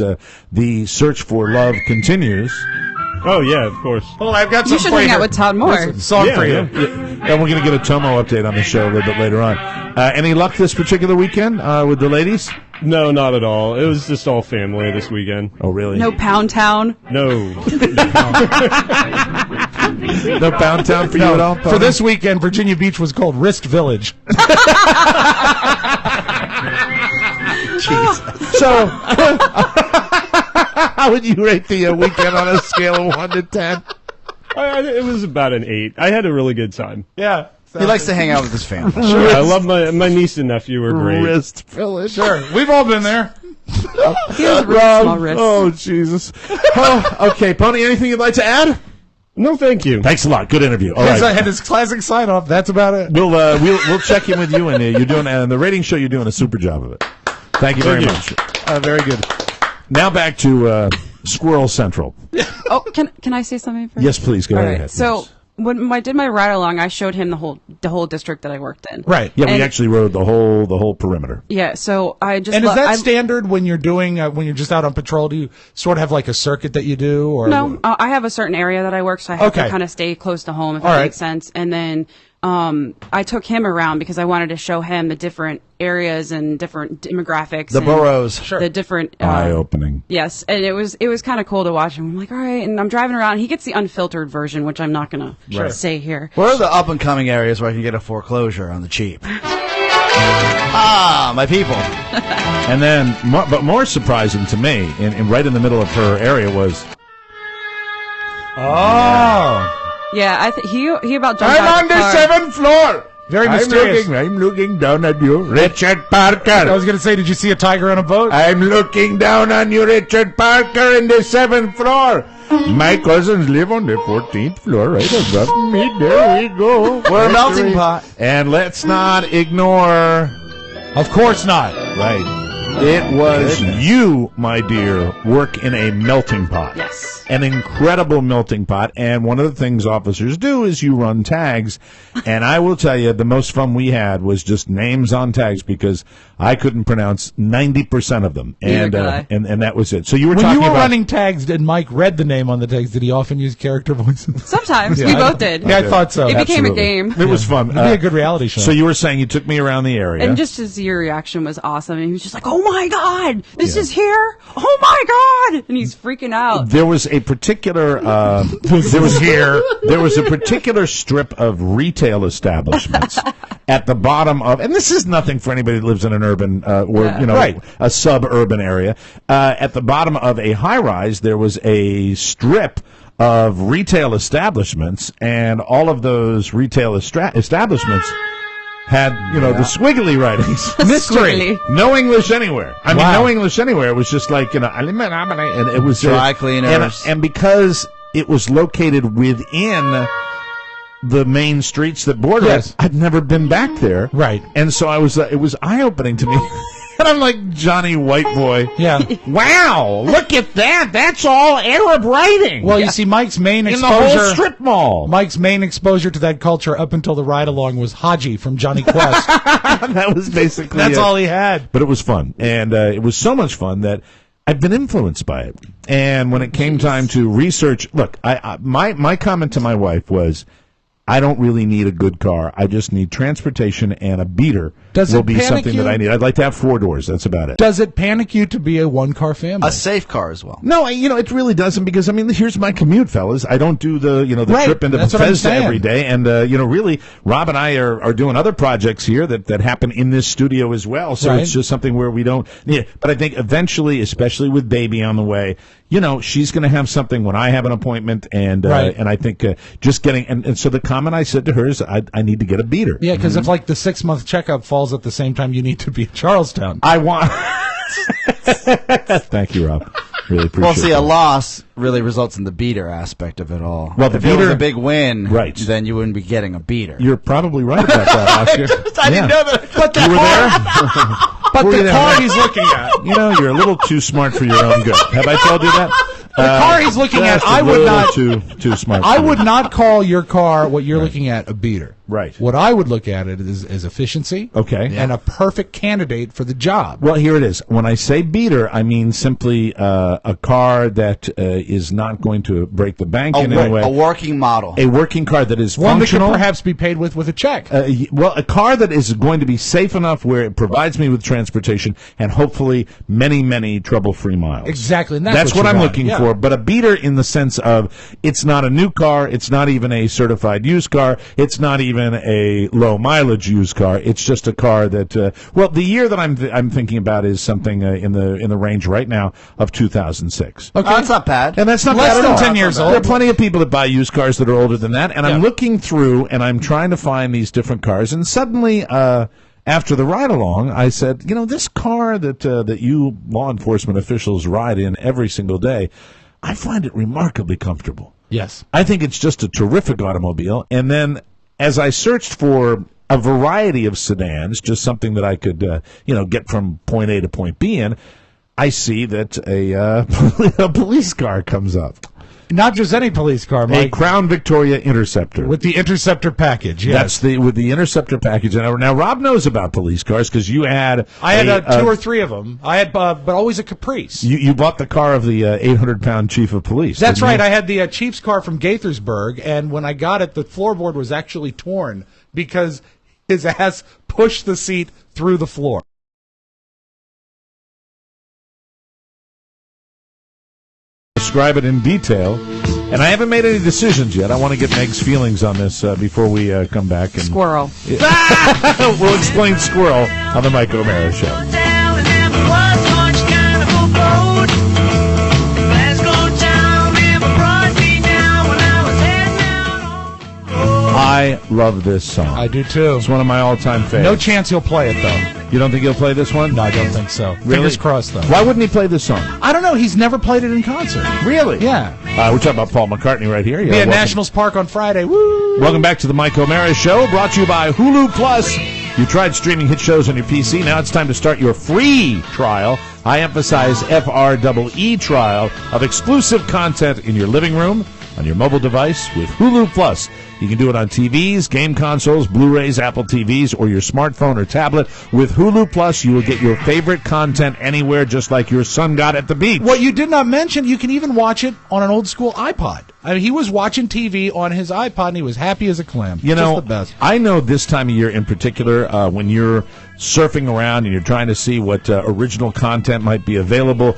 the search for love continues.
Oh, yeah, of course.
Oh, I've got
You
some
should
for
hang
you.
out with Todd Moore.
Listen, song for you.
And we're going to get a Tomo update on the show a little bit later on. Any luck this particular weekend with the ladies?
No, not at all. It was just all family this weekend.
Oh, really?
No Pound Town.
No.
No Pound Town for you at all?
For this weekend, Virginia Beach was called Wrist Village.
So, how would you rate the weekend on a scale of 1 to 10?
It was about an 8. I had a really good time.
Yeah.
He likes to hang out with his family.
Sure. I love my niece and nephew were great.
Wrist Village.
Sure. We've all been there.
He has really small wrists.
Oh, Jesus. Okay, Pony, anything you'd like to add?
No, thank you.
Thanks a lot. Good interview. All
Yes, I
right.
had his classic sign off. That's about it.
We'll check in with you, and you're doing the rating show. You're doing a super job of it. Thank you very much. Very good. Now back to Squirrel Central.
Oh, can I say something first?
Yes, please go
All
ahead.
right. So when I did my ride along, I showed him the whole district that I worked in.
Right.
Yeah, we
And-
actually rode the whole perimeter.
Yeah. So I just
And is that standard when you're doing when you're just out on patrol? Do you sort of have like a circuit that you do, or
No, I have a certain area that I work, so I have
Okay.
to kind of stay close to home if
All
that
right.
makes sense. And then I took him around because I wanted to show him the different areas and different demographics.
The
and
boroughs.
The different...
Eye-opening.
Yes, and it was kind of cool to watch him. I'm like, all right, and I'm driving around. He gets the unfiltered version, which I'm not going to say here.
Where are the up-and-coming areas where I can get a foreclosure on the cheap? My people.
And then, but more surprising to me, and right in the middle of her area was...
Yeah, he about jumped
I'm
out
on
the car.
the 7th floor.
Very mysterious.
I'm looking down at you, Richard Parker.
I was going to say, did you see a tiger on a boat?
I'm looking down on you, Richard Parker, in the 7th floor. My cousins live on the 14th floor, right above me. There we go.
We're a melting pot.
And let's not ignore...
Of course not.
Right. It was you, my dear, work in a melting pot.
Yes.
An incredible melting pot. And one of the things officers do is you run tags. And I will tell you, the most fun we had was just names on tags because I couldn't pronounce 90% of them. And that was it. So you were
when
talking
you were
about
running tags, and Mike read the name on the tags, did he often use character voices?
Sometimes. We both did.
Yeah, I thought so.
It became a game.
It was fun.
It'd be a good reality show.
So you were saying you took me around the area.
And just your reaction was awesome. And he was just like, oh my God, this is here? Oh my God. And he's freaking out.
There was a particular, there was a particular strip of retail establishments at the bottom of, and this is nothing for anybody that lives in an urban, a suburban area. At the bottom of a high rise, there was a strip of retail establishments, and all of those retail establishments had, the squiggly writings.
Mystery.
No English anywhere. I mean, no English anywhere. It was just like, and it was
dry cleaners.
And because it was located within the main streets that border it, I'd never been back there.
Right.
And so it was eye-opening to me. And I'm like Johnny White Boy.
Yeah.
Wow, look at that. That's all Arab writing.
Well, you see, Mike's main
in
exposure...
the whole strip mall.
Mike's main exposure to that culture up until the ride-along was Haji from Johnny Quest.
That was basically
That's all he had.
But it was fun. And it was so much fun that I've been influenced by it. And when it came time to research... Look, my comment to my wife was... I don't really need a good car. I just need transportation, and a beater will be something that I need. I'd like to have 4 doors. That's about it.
Does it panic you to be a one-car family?
A safe car as well.
No, it really doesn't, because, here's my commute, fellas. I don't do the trip into Bethesda every day. And, really, Rob and I are doing other projects here that happen in this studio as well. So it's just something where we don't need it. But I think eventually, especially with baby on the way, she's going to have something when I have an appointment, and I think just getting and so the comment I said to her is I need to get a beater.
Yeah, because if the 6-month checkup falls at the same time you need to be in Charlestown.
I want. Thank you, Rob. Really appreciate it.
Well, see, a loss really results in the beater aspect of it all.
Well,
if it was a big win, then you wouldn't be getting a beater.
You're probably right about that, Oscar.
I didn't know that.
But
you were there?
But the car he's looking at.
You're a little too smart for your own good. Have I told you that?
The car he's looking at, I would not.
Too smart.
I would not call your car what you're looking at a beater.
Right.
What I would look at it is efficiency.
Okay.
And a perfect candidate for the job.
Well, here it is. When I say beater, I mean simply a car that is not going to break the bank in any way.
A working model.
A working car that is
one
functional.
That could perhaps be paid with a check.
A car that is going to be safe enough where it provides me with transportation and hopefully many, many trouble-free miles.
Exactly. And
that's what I'm looking for. But a beater in the sense of it's not a new car, it's not even a certified used car, it's not even a low mileage used car. It's just a car that the year that I'm thinking about is something in the range right now of 2006.
Okay, that's not bad.
And that's not
less
bad
than
at all.
10 years old.
There are plenty of people that buy used cars that are older than that, and I'm looking through and I'm trying to find these different cars, and suddenly after the ride along, I said, this car that you law enforcement officials ride in every single day, I find it remarkably comfortable.
Yes.
I think it's just a terrific automobile. And then as I searched for a variety of sedans, just something that I could, get from point A to point B in, I see that a police car comes up.
Not just any police car,
A
Mike.
Crown Victoria Interceptor.
With the Interceptor package, yes.
That's with the Interceptor package. Now, Rob knows about police cars because you had...
I had 2 or 3 of them. I had, but always a Caprice.
You bought the car of the 800-pound chief of police.
That's
right.
I had the chief's car from Gaithersburg, and when I got it, the floorboard was actually torn because his ass pushed the seat through the floor.
Describe it in detail. And I haven't made any decisions yet. I want to get Meg's feelings on this before we come back. And
Squirrel.
We'll explain Squirrel on the Mike O'Mara Show. I love this song.
I do too.
It's one of my all-time favorites.
No chance he'll play it, though.
You don't think he'll play this one?
No, I don't think so.
Really?
Fingers crossed, though.
Why wouldn't he play this song?
I don't know. He's never played it in concert.
Really?
Yeah.
We're talking about Paul McCartney right here.
Be at Nationals Park on Friday. Woo!
Welcome back to the Mike O'Mara Show, brought to you by Hulu Plus. You tried streaming hit shows on your PC. Now it's time to start your free trial. I emphasize FREE trial of exclusive content in your living room, on your mobile device with Hulu Plus. You can do it on TVs, game consoles, Blu-rays, Apple TVs, or your smartphone or tablet. With Hulu Plus, you will get your favorite content anywhere, just like your son got at the beach.
What you did not mention, you can even watch it on an old school iPod. I mean, he was watching TV on his iPod, and he was happy as a clam.
You know,
Just the best.
I know this time of year in particular, when you're surfing around and you're trying to see what original content might be available,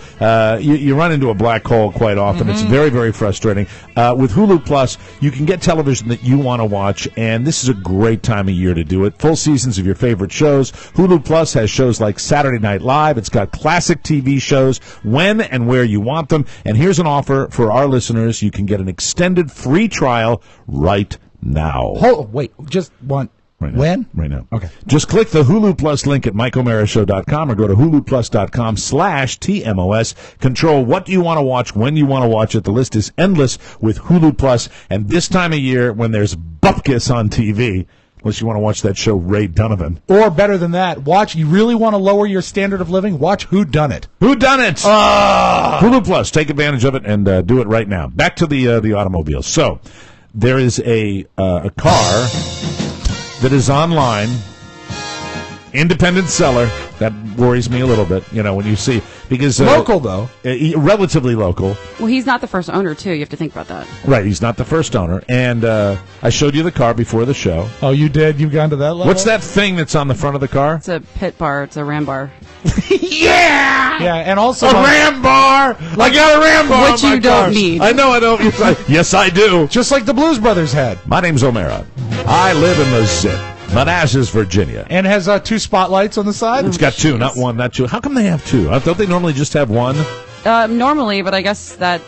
you run into a black hole quite often. It's very, very frustrating. With Hulu Plus, you can get television that you want to watch, and this is a great time of year to do it. Full seasons of your favorite shows. Hulu Plus has shows like Saturday Night Live. It's got classic TV shows when and where you want them. And here's an offer for our listeners. You can get an extended free trial right now.
Wait, just one.
Right now.
When?
Right now.
Okay.
Just click the Hulu Plus link at MikeOMaraShow.com or go to HuluPlus.com/TMOS. Control what you want to watch, when you want to watch it. The list is endless with Hulu Plus. And this time of year, when there's bupkis on TV, unless you want to watch that show Ray Donovan.
Or better than that, you really want to lower your standard of living? Watch Who Done It.
Who Done It? Hulu Plus. Take advantage of it and do it right now. Back to the automobile. So there is a car that is online, independent seller. That worries me a little bit, when you see, because
local though,
relatively local.
Well, he's not the first owner too. You have to think about that.
Right, he's not the first owner, and I showed you the car before the show.
Oh, you did? You've gone to that level?
What's that thing that's on the front of the car?
It's a pit bar. It's a ram bar.
Yeah,
and also
a ram bar. I got a ram bar,
which
on my
you don't
car.
need.
I know, I don't. Yes, I do.
Just like the Blues Brothers had.
My name's O'Mara. I live in the zip. Manassas, Virginia.
And has 2 spotlights on the side?
It's got 2, not 1, not 2. How come they have 2? Don't they normally just have 1?
Normally, but I guess that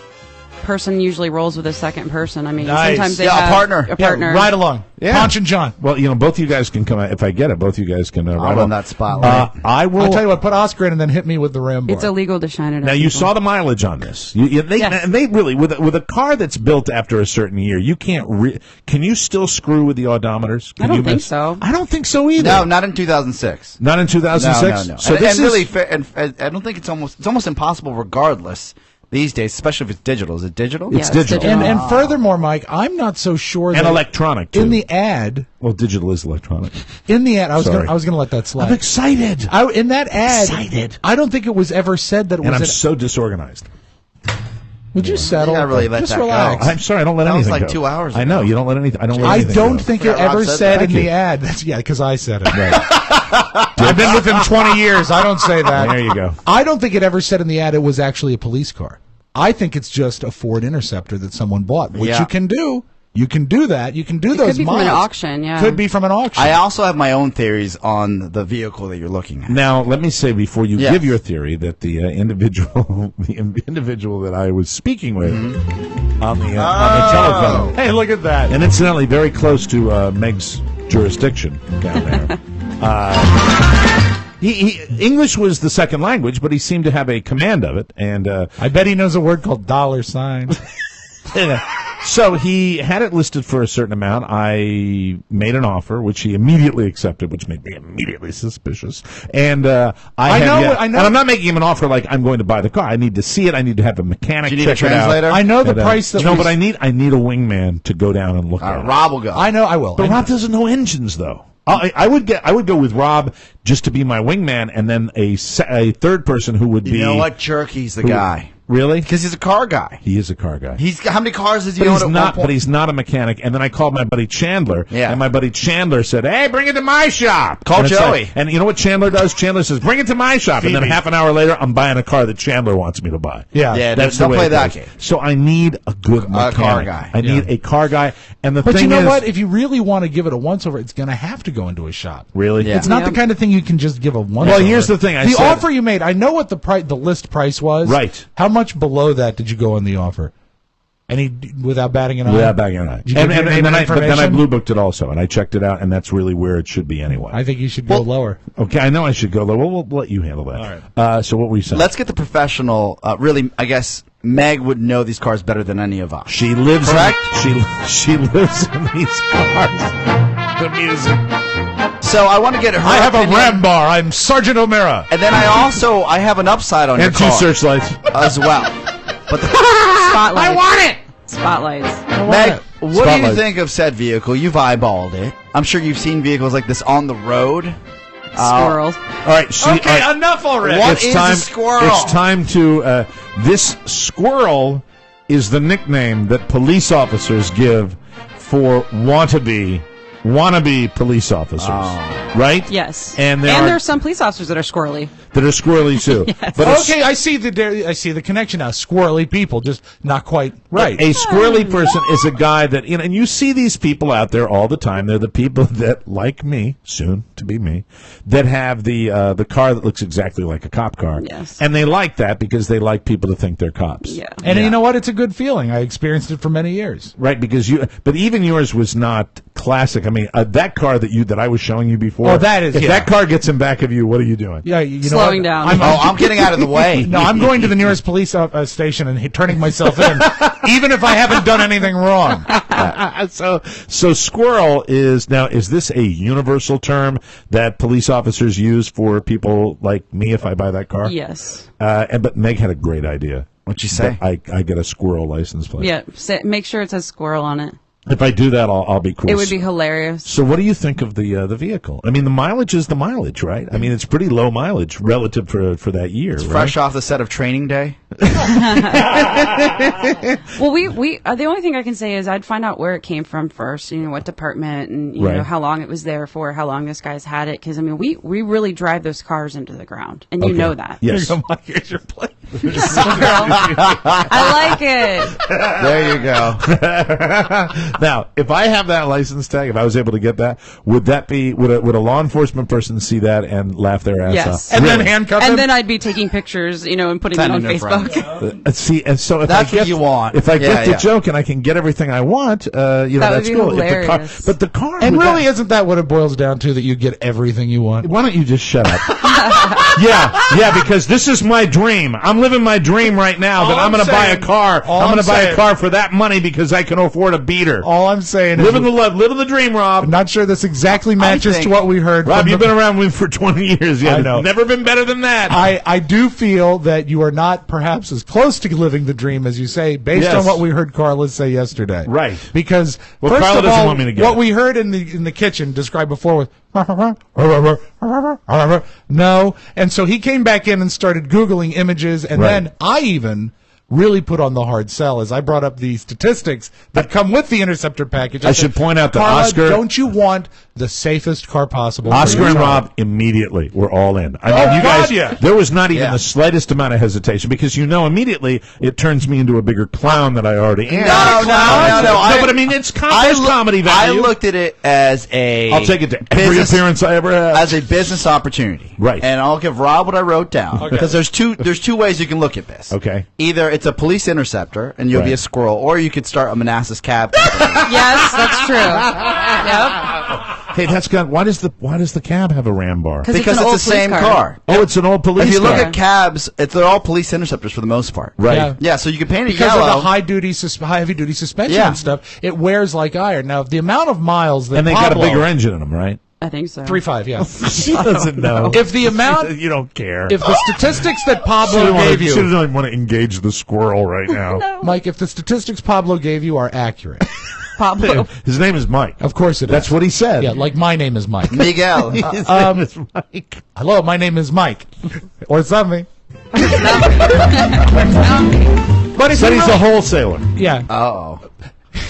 person usually rolls with a second person. I mean,
Nice.
sometimes they
Yeah, a
have
partner.
A partner.
Ride along.
Yeah.
Ponch and John.
Well, both of you guys can come out. If I get it, both of you guys can
I'll
ride
run
on
that spotlight.
I will.
I'll tell you what, put Oscar in and then hit me with the ram bar.
It's illegal to shine it.
Now,
at
you
people.
saw the mileage on this. And they really, with a car that's built after a certain year, you can't. Can you still screw with the odometers?
I don't think so.
I don't think so either.
No, not in 2006.
Not in 2006.
No.
So
and,
this
and
is
really, I don't think it's almost impossible, regardless. These days, especially if it's digital. Is it digital?
It's digital.
And furthermore, Mike, I'm not so sure that
and electronic too.
in the ad.
Well, digital is electronic.
In the ad, I was
Sorry.
going to let that slide.
I'm excited.
In that ad,
Excited.
I don't think it was ever said that it
And
was.
I'm so disorganized.
Would you settle?
You gotta really let
Just
that go.
relax.
I'm sorry, I don't let
That was
anything
like
go.
2 hours
I know
ago.
you don't let anything. I don't let
I
anything
don't
go.
think it
Yeah, Rob
ever
said
said
that.
in the ad. Because I said it. I've been with him 20 years. I don't say that.
There you go.
I don't think it ever said in the ad it was actually a police car. I think it's just a Ford Interceptor that someone bought, which
Yeah.
you can do. You can do that. You can do those
could be
mods.
from an auction, yeah.
Could be from an auction.
I also have my own theories on the vehicle that you're looking at.
Now, let me say before you
Yes.
give your theory that the individual, that I was speaking with on the telephone,
Hey, look at that.
and incidentally, very close to Meg's jurisdiction down there. English was the second language, but he seemed to have a command of it, and
I bet he knows a word called $.
So he had it listed for a certain amount. I made an offer, which he immediately accepted, which made me immediately suspicious. And I know. And I'm not making him an offer like I'm going to buy the car. I need to see it. I need to have a mechanic check it out.
I know the price that.
But I need a wingman to go down and look at it.
Rob will go.
I know. I will.
But Rob doesn't know engines, though. I would go with Rob just to be my wingman, and then a third person who would be.
You know what? Jerky's the guy.
Really?
Because he's a car guy.
He is a car guy.
How many cars does he own at one point?
But he's not a mechanic. And then I called my buddy Chandler.
Yeah.
And my buddy Chandler said, "Hey, bring it to my shop."
Call Joey.
And you know what Chandler does? Chandler says, "Bring it to my shop." And then half an hour later, I'm buying a car that Chandler wants me to buy.
Yeah.
That's
don't
the way
play
it
that
goes.
game.
So I need a good mechanic.
car guy.
I need a car guy. And the
But
thing
you know
is,
what? If you really want to give it a once-over, it's going to have to go into a shop.
Really?
Yeah.
It's not the kind of thing you can just give a once-over.
Well, here's the thing. I
the
said-
offer you made, I know what the list price was.
Right.
How much below that did you go on the offer? Without batting an eye?
Without batting an eye.
Did you
And
give
then
any
I blue
information?
booked it also, and I checked it out, and that's really where it should be anyway.
I think you should go lower.
Okay, I know I should go lower. We'll let you handle that.
All
right. So what were you saying?
Let's get the professional. Really, I guess Meg would know these cars better than any of us.
She lives.
Correct?
She lives in these cars. The music.
So I want to get her.
I have
opinion.
a Ram bar. I'm Sergeant O'Mara.
And then I have an upside on
And
your car.
2 searchlights.
As well. But
Spotlights.
I want it.
Spotlights.
Meg, what do you
Spotlights.
think of said vehicle? You've eyeballed it. I'm sure you've seen vehicles like this on the road.
Squirrels.
All right.
Enough already.
What is a squirrel?
It's time to. This squirrel is the nickname that police officers give for wannabe police officers, right?
Yes.
And
there are some police officers that are squirrely.
That are squirrely too.
Yes.
But
Okay, I see the connection now. Squirrely people, just not quite right.
A squirrely person is a guy that, and you see these people out there all the time. They're the people that, like me, soon to be me, that have the car that looks exactly like a cop car.
Yes.
And they like that because they like people to think they're cops.
Yeah.
And you know what? It's a good feeling. I experienced it for many years.
Right, because but even yours was not classic. I mean, that car that I was showing you before.
Oh, that is,
if
yeah.
that car gets in back of you, what are you doing?
Yeah, you know
Slowing
what?
down.
I'm getting out of the way.
No, I'm going to the nearest police station and turning myself in, even if I haven't done anything wrong.
So squirrel is this a universal term that police officers use for people like me if I buy that car?
Yes.
But Meg had a great idea.
What'd you say?
I get a squirrel license plate.
Yeah. Make sure it says squirrel on it.
If I do that, I'll be cool.
It would be hilarious.
So what do you think of the vehicle? I mean, the mileage is the mileage, right? I mean, it's pretty low mileage relative for that year. It's
fresh off the set of Training Day.
Well, we the only thing I can say is I'd find out where it came from first, what department, and you know how long it was there for, how long this guy's had it, because I mean we really drive those cars into the ground, and you know that.
Yes.
Here's your plate.
I like it.
There you go.
Now, if I have that license tag, if I was able to get that, would a law enforcement person see that and laugh their ass off?
And then handcuff him?
And then I'd be taking pictures, and putting them on Facebook.
See, and so if
That's
I get
what you want.
If I get the joke and I can get everything I want,
that
that's
would be
cool.
hilarious.
But the car,
and really, isn't that what it boils down to? That you get everything you want?
Why don't you just shut up? yeah, because this is my dream. I'm living my dream right now that I'm going to buy a car. I'm going to buy a car for that money because I can afford a beater.
All I'm saying
living the dream, Rob.
I'm not sure this exactly matches to what we heard.
Rob, you've been around with for 20 years. Yeah,
I know.
Never been better than that.
I do feel that you are not perhaps as close to living the dream as you say, based on what we heard Carla say yesterday.
Right.
Because
Carla
first of
doesn't
all,
want me to get
what
it.
we heard in the kitchen described before was no, and so he came back in and started Googling images, and then I even really put on the hard sell as I brought up the statistics that come with the Interceptor package.
I should point out that
Carla,
Oscar,
don't you want the safest car possible?
Oscar and Rob immediately were all in. I mean, you guys, there was not even the slightest amount of hesitation because immediately it turns me into a bigger clown than I already am.
No.
But I mean, there's comedy value.
I looked at it as
I'll take it to every appearance I ever have
as a business opportunity.
Right.
And I'll give Rob what I wrote down because there's two ways you can look at this.
Okay.
Either it's a police interceptor and you'll be a squirrel, or you could start a Manassas cab company.
Yes, that's true. Yep.
Hey, why does the cab have a ram bar?
Because it's the same car.
Oh, it's an old police car.
If you look at cabs, they're all police interceptors for the most part.
Right.
Yeah, so you can paint it
because
yellow.
of the high heavy duty suspension and stuff. It wears like iron. Now, the amount of miles that
and they got a bigger engine in them, right?
I think so.
3.5, yeah.
She doesn't know.
If the amount,
you don't care.
If the statistics that Pablo gave you,
she doesn't even want to engage the squirrel right now.
No.
Mike, if the statistics Pablo gave you are accurate,
Pablo.
His name is Mike.
Of course it is.
That's what he said.
Yeah, like my name is Mike.
Miguel.
His name is Mike.
Hello, my name is Mike, or something.
But
if
Said
you
he's a wholesaler.
Yeah.
Oh.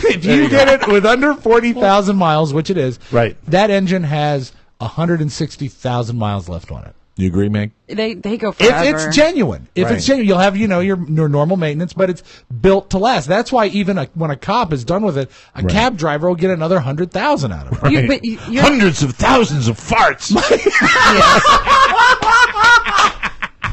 If you get it with under 40,000 miles, which it is,
right,
that engine has 160,000 miles left on it.
You agree, Meg?
They go forever.
If it's genuine. If it's genuine, you'll have, your normal maintenance, but it's built to last. That's why even when a cop is done with it, a cab driver will get another 100,000 out of it.
Right. Hundreds of thousands of farts.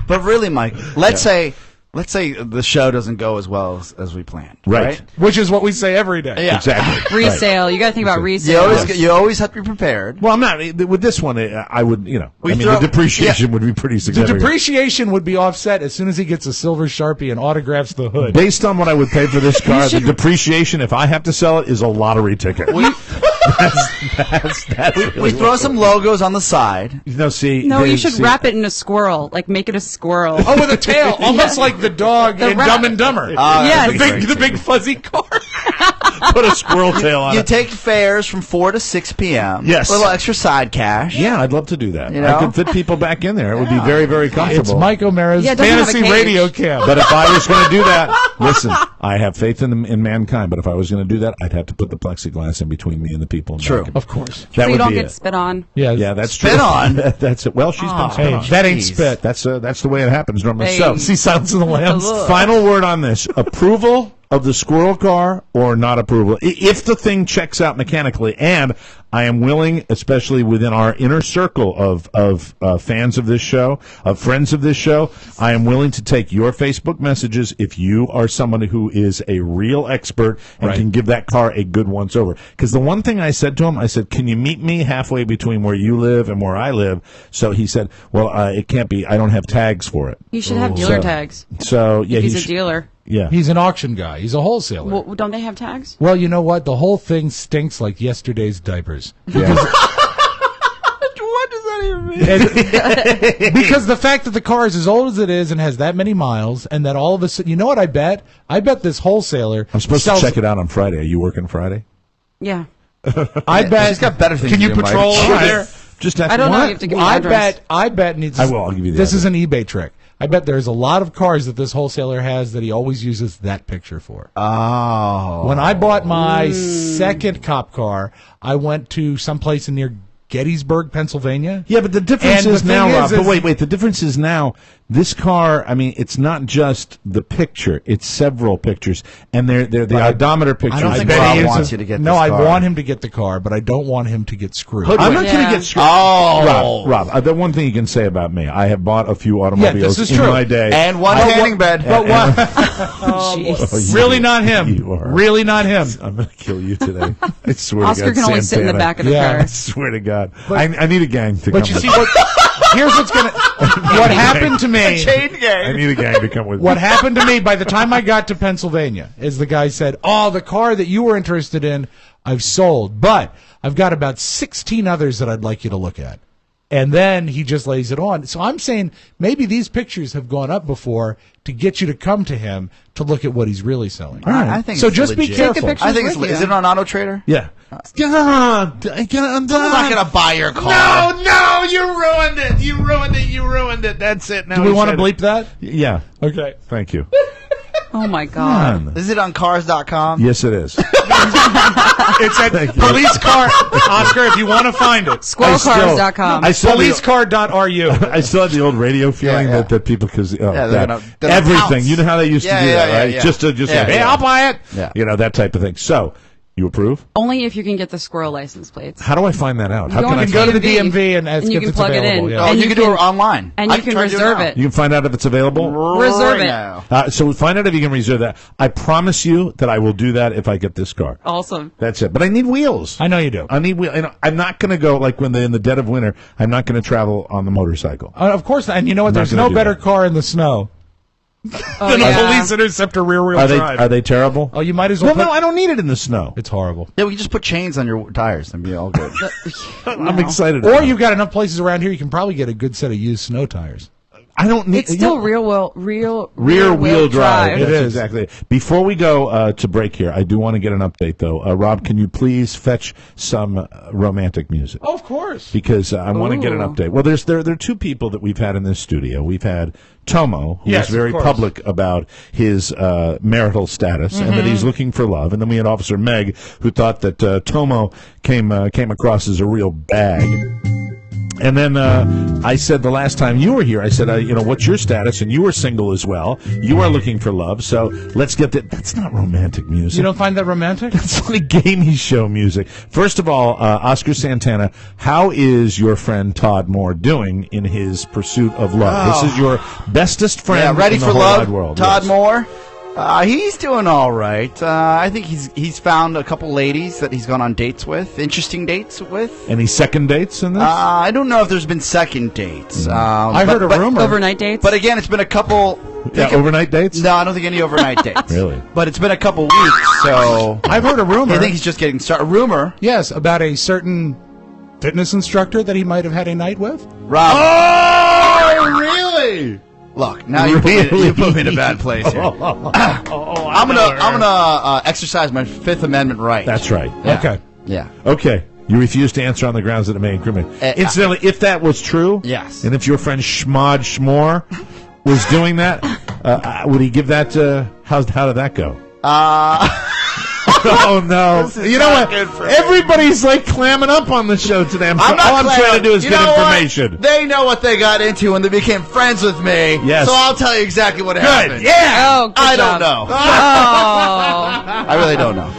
But really, Mike, let's say the show doesn't go as well as we planned. Right.
Which is what we say every day.
Yeah.
Exactly.
Resale. You got to think about resale.
You always have to be prepared.
Well, I'm not. With this one, I would, the depreciation would be pretty
The
significant.
depreciation would be offset as soon as he gets a silver Sharpie and autographs the hood.
Based on what I would pay for this car, the depreciation, if I have to sell it, is a lottery ticket.
We throw some logos on the side.
No,
you should wrap it in a squirrel. Like, make it a squirrel.
Oh, with a tail. Almost like the dog in Dumb and Dumber.
Yes.
The big fuzzy car.
Put a squirrel tail on
You
it.
take fares from 4 to 6 p.m.
Yes.
A little extra side cash.
Yeah, I'd love to do that.
You know?
I could fit people back in there. It would be very, very comfortable.
It's Mike O'Mara's
it doesn't have a
fantasy
cage.
radio cam.
But if I was going to do that, listen, I have faith in mankind, but if I was going to do that, I'd have to put the plexiglass in between me and the people.
True.
Of course.
That
So you
would
don't
be
get
it.
spit on.
Yeah, that's
Spit
true.
on?
That's it. Well, she's been spit
Hey,
on.
that ain't spit.
That's the way it happens normally.
Hey.
So,
See Silence of the Lambs?
final word on this: approval of the squirrel car or not approval? If the thing checks out mechanically, and I am willing, especially within our inner circle of fans of this show, of friends of this show, I am willing to take your Facebook messages if you are somebody who is a real expert and can give that car a good once over. Because the one thing I said to him, I said, can you meet me halfway between where you live and where I live? So he said, well, it can't be. I don't have tags for it.
You should have dealer tags.
So, yeah.
He's a dealer.
Yeah.
He's an auction guy. He's a wholesaler.
Well, don't they have tags?
Well, you know what? The whole thing stinks like yesterday's diapers.
Yeah.
What does that even mean?
Because the fact that the car is as old as it is and has that many miles, and that all of a sudden, you know what I bet? I bet this wholesaler.
I'm supposed to check it out on Friday. Are you working Friday?
Yeah.
I bet.
He's got better things
Can
to
you
do, Mike.
patrol over
Right.
there?
Just
I don't know. You have to give me the address.
I bet needs.
I will. I'll give you the
This is
address.
an eBay trick. I bet there's a lot of cars that this wholesaler has that he always uses that picture for.
Oh.
When I bought my second cop car, I went to someplace near Gettysburg, Pennsylvania.
Yeah, but the difference
And
is
the
now,
thing
Rob.
is-
But wait. The difference is now, this car, I mean, it's not just the picture. It's several pictures. And they're the odometer pictures.
I don't think
bet
Rob
he is
wants you to get
No,
this
I
car.
want him to get the car, but I don't want him to get screwed.
I'm not going
Yeah.
to get screwed.
Oh.
Rob, the one thing you can say about me, I have bought a few automobiles
this is
in
true.
my day.
And one
But
tanning bed.
But what?
Jeez.
Really not him.
You are.
Really not him.
I'm going to kill you today. I swear
Oscar
to God.
can only sit in the
Santana.
back of the
Yeah.
I
car.
swear to God. I need a gang to come
But you
with
see
me.
what? Here's what's gonna. What happened to me?
Chain
I
gang.
need a gang to come with me.
What happened to me by the time I got to Pennsylvania is the guy said, "Oh, the car that you were interested in, I've sold, but I've got about 16 others that I'd like you to look at." And then he just lays it on. So I'm saying maybe these pictures have gone up before to get you to come to him to look at what he's really selling.
I think
So
it's
just be
legit.
careful.
I think it's. Is it on Auto Trader?
Yeah.
I'm not gonna buy your car.
No, you ruined it. You ruined it. That's it. Now
Do we want to bleep that?
Yeah.
Okay.
Thank you.
Oh my God.
Man.
Is it on cars.com?
Yes, it is.
It's at
Thank you.
police car. Oscar, if you want to find it.
Squirrelcars.com.
I still
Policecar.ru.
I still have the old radio feeling
Yeah.
that people, because
they're gonna
everything.
pounce.
You know how they used to
Yeah,
do
yeah,
that,
yeah,
right?
yeah.
Just
Yeah,
say, hey,
yeah.
I'll buy it.
Yeah.
You know, that type of thing. So, You approve?
Only if you can get the squirrel license plates.
How do I find that out? How
You
can I
go to the
DMV,
DMV and ask
and you
if
can
it's
plug
available.
it in.
Yeah.
And
you can do it online.
And
I
you
can
can
try to do it
reserve
now.
it.
You can find out if it's available?
Reserve it.
now.
So find out if you can reserve that. I promise you that I will do that if I get this car.
Awesome.
That's it. But I need wheels.
I know you do.
I need wheels. I'm not going to go like when in the dead of winter. I'm not going to travel on the motorcycle.
Of course not. And you know what?
I'm not
There's
gonna
no
do
better
that.
car in the snow than
yeah.
a police interceptor rear-wheel
Are
drive.
they terrible?
Oh, you might as well.
No, I don't need it in the snow.
It's horrible.
Yeah, we can just put chains on your tires and be all good.
I'm excited.
Or
about it.
you've got enough places around here you can probably get a good set of used snow tires.
I don't need.
It's still rear wheel
drive.
It
That's
is.
exactly it. Before we go to break here, I do want to get an update though. Rob, can you please fetch some romantic music?
Oh, of course.
Because I want to get an
Ooh.
update. Well, there are two people that we've had in this studio. We've had Tomo, who
Yes,
is very
of course.
public about his marital status and that he's looking for love. And then we had Officer Meg, who thought that Tomo came across as a real bag. And then I said the last time you were here, I said, what's your status? And you were single as well. You are looking for love, so let's get that. That's not romantic music.
You don't find that romantic?
That's like gamey show music. First of all, Oscar Santana, how is your friend Todd Moore doing in his pursuit of love? This is your bestest friend
ready
in the
for
whole
love,
wide world.
Todd
Yes.
Moore. He's doing all right. I think he's found a couple ladies that he's gone on dates with, interesting dates with.
Any second dates in this?
I don't know if there's been second dates.
I heard a rumor.
Overnight dates?
But again, it's been a couple.
Overnight dates?
No, I don't think any overnight dates.
Really?
But it's been a couple weeks, so
I've heard a rumor.
I think he's just getting started. Rumor?
Yes, about a certain fitness instructor that he might have had a night with.
Rob.
Oh, really?
Look, now you put me in a bad place here. I'm gonna exercise my Fifth Amendment right.
That's right.
Yeah.
Okay.
Yeah.
Okay. You refuse to answer on the grounds that it may incriminate. Incidentally, if that was true,
Yes.
and if your friend Schmod Schmore was doing that, would he give that? How did that go? Oh no! You know what? Everybody's like clamming up on the show today. All I'm trying to do is get information.
What? They know what they got into when they became friends with me.
Yes.
So I'll tell you exactly what happened.
Yeah.
Oh, good
I
job.
don't know.
Oh.
I really don't know.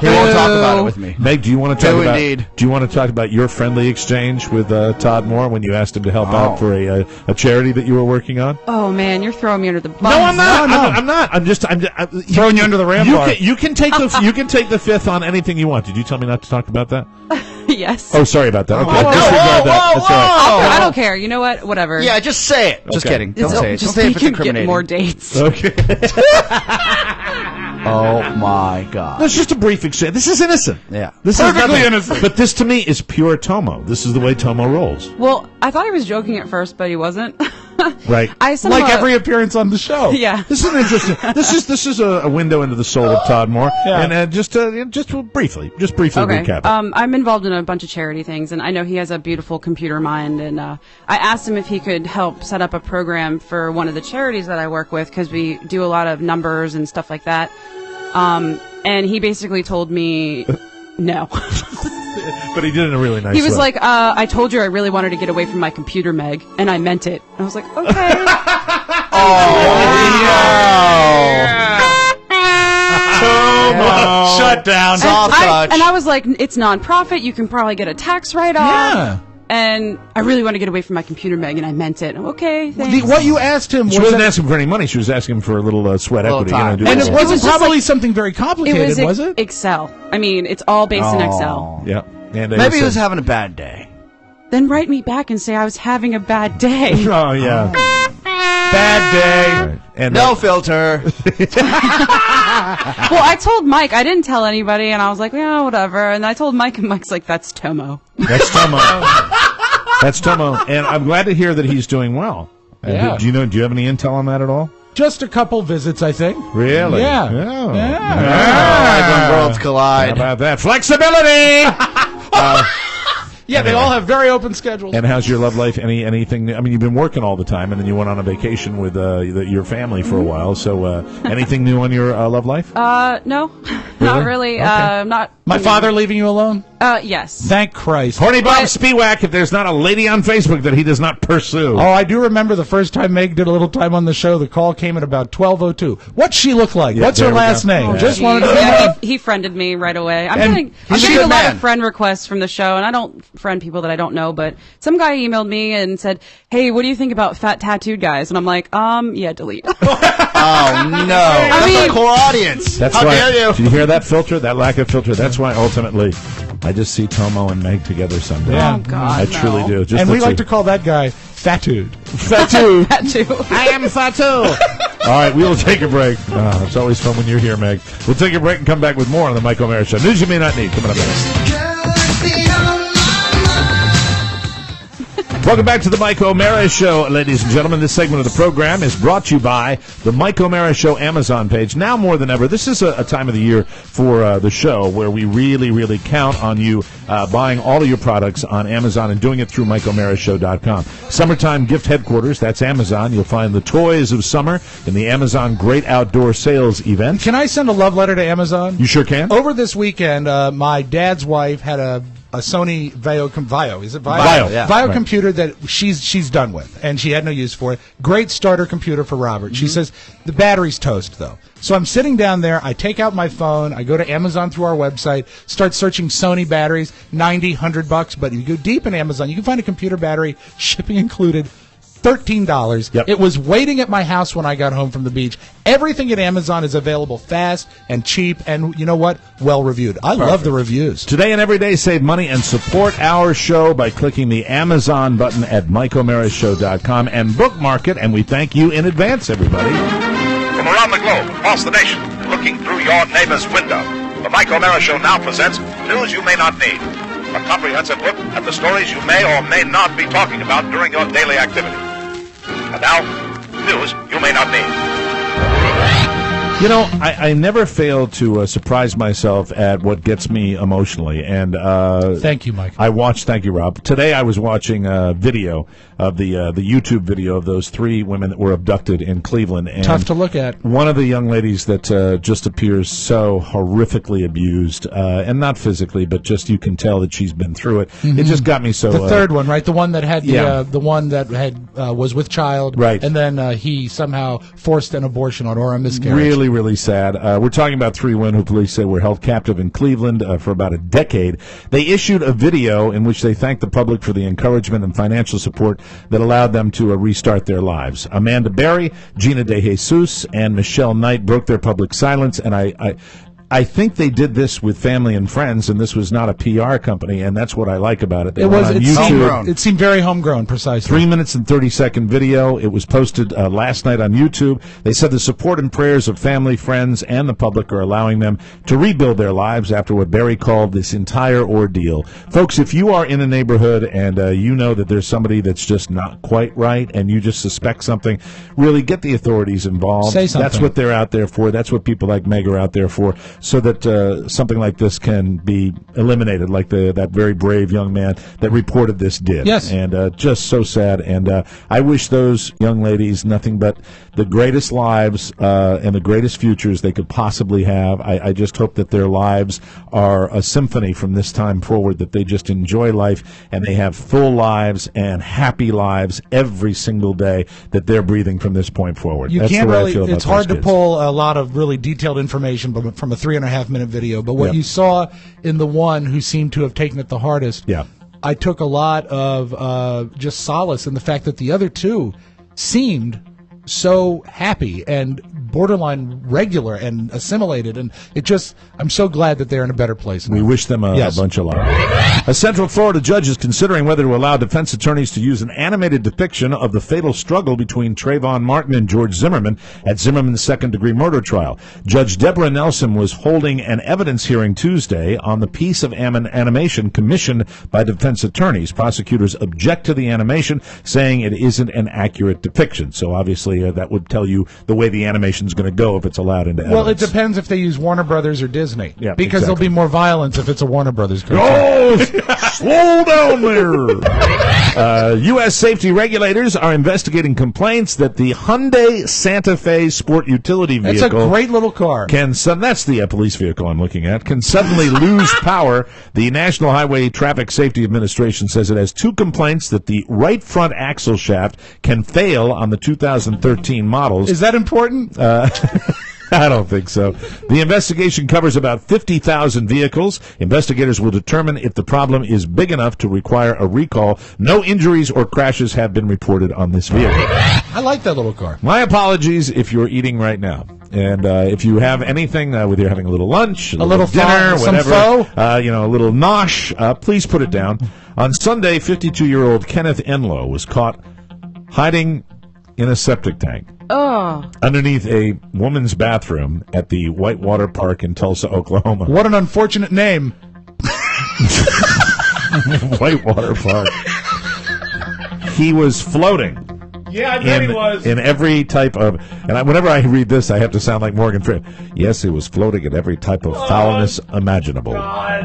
He won't talk about it with me.
Meg, do you want to talk
Do
about?
indeed.
Do you want to talk about your friendly exchange with Todd Moore when you asked him to help out for a charity that you were working on?
Oh, man, you're throwing me under the bus.
No, I'm not.
No.
I'm not. I'm just
Throwing you under the rampart.
You can take the fifth on anything you want. Did you tell me not to talk about that?
Yes.
Oh, sorry about that. Okay,
Whoa,
disregard that.
whoa,
That's all right.
I don't care. You know what? Whatever.
Yeah, just say it. Just
Okay.
kidding. Don't say it.
Just
Don't say
so
it if
you
it's
can get
incriminating.
more dates.
Okay.
Oh my God.
That's just a brief exchange. This is innocent.
Yeah.
This
Perfectly
is nothing.
innocent.
But this to me is pure Tomo. This is the way Tomo rolls.
Well, I thought he was joking at first, but he wasn't.
Right.
I somehow,
Like every appearance on the show.
Yeah.
This is an interesting. This is a window into the soul of Todd Moore.
Yeah.
And just briefly
Okay.
recap it.
I'm involved in a bunch of charity things, and I know he has a beautiful computer mind. And I asked him if he could help set up a program for one of the charities that I work with, because we do a lot of numbers and stuff like that. And he basically told me no.
But he did it in a really nice way.
He was like, I told you I really wanted to get away from my computer, Meg, and I meant it. I was like, okay.
Shut down.
Soft touch.
And I was like, it's nonprofit. You can probably get a tax write-off.
Yeah.
And I really want to get away from my computer, Meg, and I meant it. Okay, thanks.
What you asked him
She
was
wasn't asking for any money. She was asking for a little sweat
Little
equity.
time.
do
and
a
it
little-
wasn't
was just
probably
like-
something very complicated, was it?
Excel. I mean, it's all based in Excel.
Yeah. And
Maybe he was having a bad day.
Then write me back and say I was having a bad day.
Oh yeah.
Bad day.
Right. And
No filter.
Well, I told Mike. I didn't tell anybody, and I was like, yeah, whatever. And I told Mike, and Mike's like, that's Tomo.
that's Tomo. That's Tomo, and I'm glad to hear that he's doing well.
Yeah.
Do you have any intel on that at all?
Just a couple visits, I think.
Really?
Yeah.
Oh.
When worlds
How
collide.
about that flexibility?
Yeah, they all have very open schedules.
And how's your love life? Anything new? I mean, you've been working all the time, and then you went on a vacation with your family for a while. So, anything new on your love life?
No, not really.
Okay.
Not.
My father leaving you alone?
Yes.
Thank Christ.
Horny Bob Spiewak, if there's not a lady on Facebook that he does not pursue.
Oh, I do remember the first time Meg did a little time on the show. The call came at about 12:02. What's she look like?
Yeah,
What's her last name? Just wanted to know.
He friended me right away. I'm
And
getting
he's a
a
good
lot
man.
of friend requests from the show, and I don't friend people that I don't know, but some guy emailed me and said, "Hey, what do you think about fat tattooed guys?" And I'm like, yeah, delete.
Oh, no. That's our core audience.
That's
How
why,
dare you?
Did you hear that filter? That lack of filter? That's why ultimately I just see Tomo and Meg together someday.
Yeah.
Oh, God,
I truly do. Just
And we like to call that guy Fatude. Fatude.
I am Fatu.
All right, we will take a break. It's always fun when you're here, Meg. We'll take a break and come back with more on the Mike O'Mara Show. News you may not need. Coming up next. Welcome back to the Mike O'Mara Show, ladies and gentlemen. This segment of the program is brought to you by the Mike O'Mara Show Amazon page. Now more than ever, this is a time of the year for the show where we really, really count on you buying all of your products on Amazon and doing it through MikeO'MaraShow.com. Summertime Gift Headquarters, that's Amazon. You'll find the toys of summer in the Amazon Great Outdoor Sales event.
Can I send a love letter to Amazon?
You sure can.
Over this weekend, my dad's wife had a Sony Vaio, is it Vaio?
Vaio, yeah.
Vaio
Right.
computer that she's done with, and she had no use for it. Great starter computer for Robert. She says, the battery's toast, though. So I'm sitting down there, I take out my phone, I go to Amazon through our website, start searching Sony batteries, $90, $100, but if you go deep in Amazon, you can find a computer battery, shipping included, $13.
Yep.
It was waiting at my house when I got home from the beach. Everything at Amazon is available fast and cheap, and you know what? Well reviewed. I love the reviews.
Today and every day, save money and support our show by clicking the Amazon button at MikeO'MaraShow.com and bookmark it, and we thank you in advance, everybody.
From around the globe, across the nation, looking through your neighbor's window, the Mike O'Mara Show now presents News You May Not Need. A comprehensive look at the stories you may or may not be talking about during your daily activity. And now, news you may not need.
You know, I never fail to surprise myself at what gets me emotionally. And
thank you, Mike.
Thank you, Rob. Today I was watching a video of the YouTube video of those 3 women that were abducted in Cleveland. And
tough to look at.
One of the young ladies that just appears so horrifically abused, and not physically, but just you can tell that she's been through it.
Mm-hmm.
It just got me so.
The third one, right? The one that had
Yeah.
the one that had was with child,
Right?
And then he somehow forced an abortion on or a miscarriage.
Really sad. We're talking about 3 women who police say were held captive in Cleveland for about a decade. They issued a video in which they thanked the public for the encouragement and financial support that allowed them to restart their lives. Amanda Berry, Gina De Jesus, and Michelle Knight broke their public silence, and I think they did this with family and friends, and this was not a PR company, and that's what I like about it. They went on YouTube.
It seemed very homegrown, precisely.
3 minutes and 30-second video. It was posted last night on YouTube. They said the support and prayers of family, friends, and the public are allowing them to rebuild their lives after what Barry called this entire ordeal. Folks, if you are in a neighborhood and you know that there's somebody that's just not quite right and you just suspect something, really get the authorities involved.
Say something.
That's what they're out there for. That's what people like Meg are out there for, so that something like this can be eliminated, like that very brave young man that reported this did.
Yes.
And just so sad. And I wish those young ladies nothing but the greatest lives and the greatest futures they could possibly have. I just hope that their lives are a symphony from this time forward, that they just enjoy life and they have full lives and happy lives every single day that they're breathing from this point forward.
You
That's
can't
the way I
really.
feel about
It's hard
those
to
kids.
pull a lot of really detailed information from a 3.5-minute video. But what
Yep.
you saw in the one who seemed to have taken it the hardest,
Yeah.
I took a lot of just solace in the fact that the other 2 seemed so happy and borderline regular and assimilated, and I'm so glad that they're in a better place now.
We wish them a bunch of luck. A Central Florida judge is considering whether to allow defense attorneys to use an animated depiction of the fatal struggle between Trayvon Martin and George Zimmerman at Zimmerman's second-degree murder trial. Judge Deborah Nelson was holding an evidence hearing Tuesday on the piece of animation commissioned by defense attorneys. Prosecutors object to the animation, saying it isn't an accurate depiction. So obviously that would tell you the way the animation is going to go if it's allowed into evidence.
Well, it depends if they use Warner Brothers or Disney.
Yeah,
because there'll
exactly.
be more violence if it's a Warner Brothers cartoon.
Oh, slow down there. U.S. safety regulators are investigating complaints that the Hyundai Santa Fe sport utility vehicle...
It's a great little car.
That's the police vehicle I'm looking at. Can suddenly lose power. The National Highway Traffic Safety Administration says it has 2 complaints that the right front axle shaft can fail on the 2013 models.
Is that important?
I don't think so. The investigation covers about 50,000 vehicles. Investigators will determine if the problem is big enough to require a recall. No injuries or crashes have been reported on this vehicle.
I like that little car.
My apologies if you're eating right now. And if you have anything, whether you're having a little lunch, a little dinner, whatever, a little nosh, please put it down. On Sunday, 52-year-old Kenneth Enlow was caught hiding in a septic tank. Underneath a woman's bathroom at the Whitewater Park in Tulsa, Oklahoma.
What an unfortunate name.
Whitewater Park. He was floating.
Yeah, I bet he was.
In every type of... And whenever I read this, I have to sound like Morgan Freeman. Yes, he was floating in every type of foulness imaginable.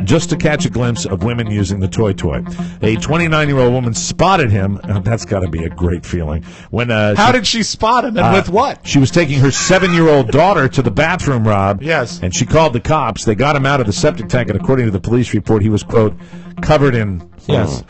Just to catch a glimpse of women using the toy. A 29-year-old woman spotted him. That's got to be a great feeling. How
did she spot him, and with what?
She was taking her 7-year-old daughter to the bathroom, Rob.
Yes.
And she called the cops. They got him out of the septic tank, and according to the police report, he was, quote, covered in...
Yes.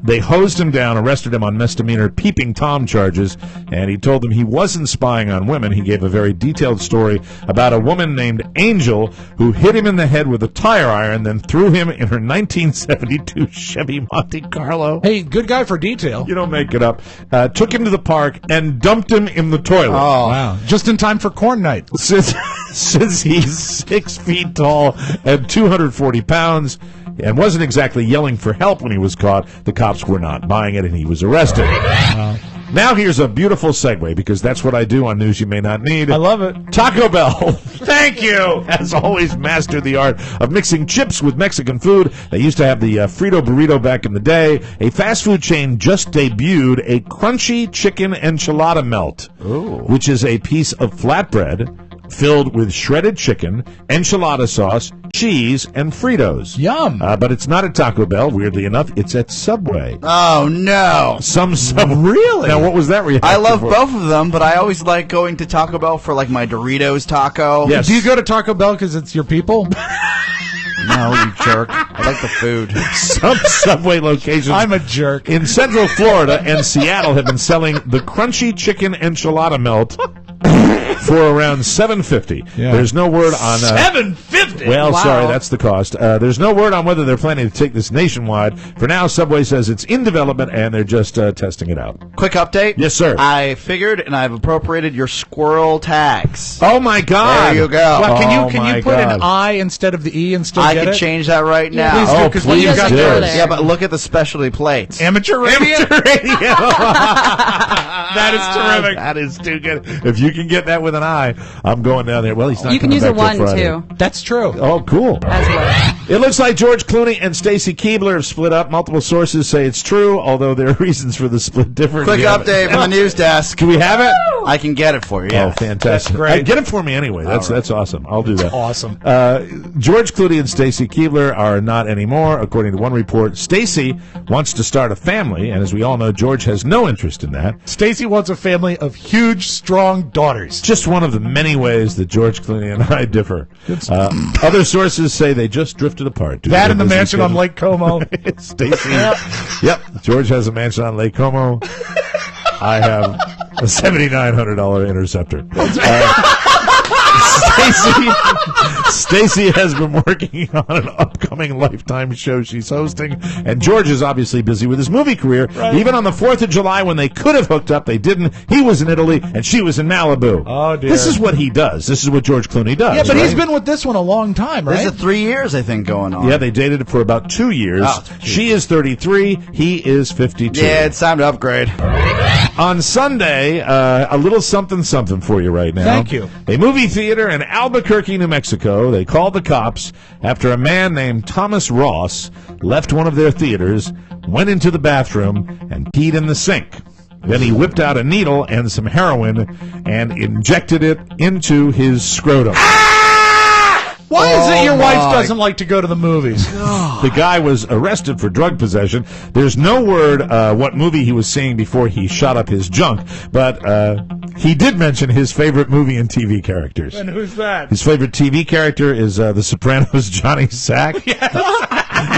They hosed him down, arrested him on misdemeanor peeping Tom charges, and he told them he wasn't spying on women. He gave a very detailed story about a woman named Angel who hit him in the head with a tire iron, then threw him in her 1972 Chevy Monte Carlo.
Hey, good guy for detail.
You don't make it up. Took him to the park and dumped him in the toilet.
Oh, wow. Just in time for corn night.
Since he's 6 feet tall and 240 pounds, and wasn't exactly yelling for help when he was caught, the cops were not buying it, and he was arrested. Now here's a beautiful segue, because that's what I do on News You May Not Need.
I love it.
Taco Bell, thank you, has always mastered the art of mixing chips with Mexican food. They used to have the Frito burrito back in the day. A fast food chain just debuted a crunchy chicken enchilada melt, which is a piece of flatbread filled with shredded chicken, enchilada sauce, cheese, and Fritos.
Yum.
But it's not at Taco Bell. Weirdly enough, it's at Subway.
Oh, no.
Really? Now, what was that reaction?
I love both of them, but I always like going to Taco Bell for, like, my Doritos taco.
Yes.
Do you go to Taco Bell because it's your people?
No, you jerk. I like the food.
Some Subway locations
I'm a jerk.
in Central Florida and Seattle have been selling the crunchy chicken enchilada melt for around $7.50.
Yeah.
There's no word on
$7.50.
Well,
Wow.
sorry, that's the cost. There's no word on whether they're planning to take this nationwide. For now, Subway says it's in development and they're just testing it out.
Quick update.
Yes, sir.
I figured, and I've appropriated your squirrel tags.
Oh my God!
There you go.
Well,
Oh,
can
my
you put
God.
an I instead of the E and still
I
get
can
it?
change that right now.
Oh,
because
please
you've got
do.
yours.
Yeah, but look at the specialty plates.
Amateur radio.
That is terrific. That is too good. If you can get that with an eye, I'm going down there. Well, he's not
You can
coming
use a
back till
1
Friday.
too.
That's true.
Oh, cool.
As well.
It looks like George Clooney and Stacy Keibler have split up. Multiple sources say it's true, although their reasons for the split differ.
Quick update from the news desk.
Can we have it?
I can get it for you.
Oh,
Yeah.
fantastic.
That's great.
Get it for me anyway. That's awesome. I'll do that.
Awesome.
George Clooney and Stacy Keibler are not anymore, according to one report. Stacy wants to start a family, and as we all know, George has no interest in that.
Stacy wants a family of huge, strong daughters.
Just one of the many ways that George Clooney and I differ. Other sources say they just drifted apart.
That in the mansion on Lake Como.
Stacy. Yep. George has a mansion on Lake Como. I have a $7,900 Interceptor. Stacy has been working on an upcoming Lifetime show she's hosting, and George is obviously busy with his movie career. Right. Even on the 4th of July, when they could have hooked up, they didn't. He was in Italy, and she was in Malibu.
Oh, dear.
This is what he does. This is what George Clooney does.
Yeah, but
right?
he's been with this one a long time, right?
This is 3 years, I think, going on.
Yeah, they dated for about 2 years.
Oh,
she is 33. He is 52.
Yeah, it's time to upgrade.
On Sunday, a little something for you right now.
Thank you.
A movie theater in Albuquerque, New Mexico. They called the cops after a man named Thomas Ross left one of their theaters, went into the bathroom, and peed in the sink. Then he whipped out a needle and some heroin and injected it into his scrotum.
Why is it your wife doesn't like to go to the movies?
The guy was arrested for drug possession. There's no word what movie he was seeing before he shot up his junk, but he did mention his favorite movie and TV characters.
And who's that?
His favorite TV character is The Sopranos' Johnny Sack. Yes.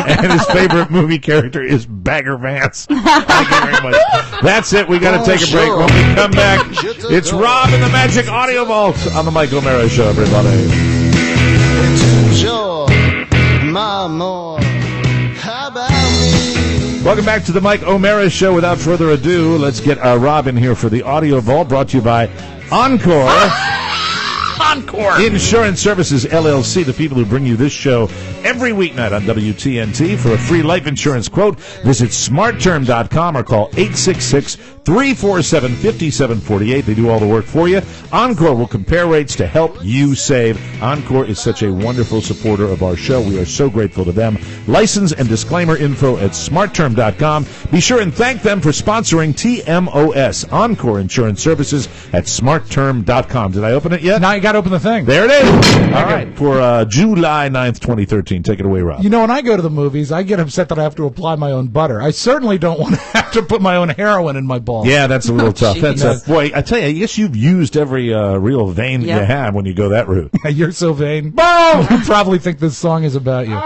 And his favorite movie character is Bagger Vance. Thank you very much. That's it. We got to take a break. When we come back, it's Rob in the Magic Audio Vault on the Mike O'Mara Show, everybody. Welcome back to the Mike O'Mara Show. Without further ado, let's get Rob in here for the Audio Vault, brought to you by Encore.
Encore
Insurance Services, LLC, the people who bring you this show every weeknight on WTNT. For a free life insurance quote, visit smartterm.com or call 866-347-5748. They do all the work for you. Encore will compare rates to help you save. Encore is such a wonderful supporter of our show. We are so grateful to them. License and disclaimer info at smartterm.com. Be sure and thank them for sponsoring TMOS, Encore Insurance Services at smartterm.com. Did I open it yet?
Now you got to open the thing.
There it is. All right. For July 9th, 2013. Take it away, Rob.
You know, when I go to the movies, I get upset that I have to apply my own butter. I certainly don't want to have to put my own heroin in my balls.
Yeah, that's a little tough. That's boy, I tell you, I guess you've used every real vein that you have when you go that route.
You're so vain. Boom! You probably think this song is about you.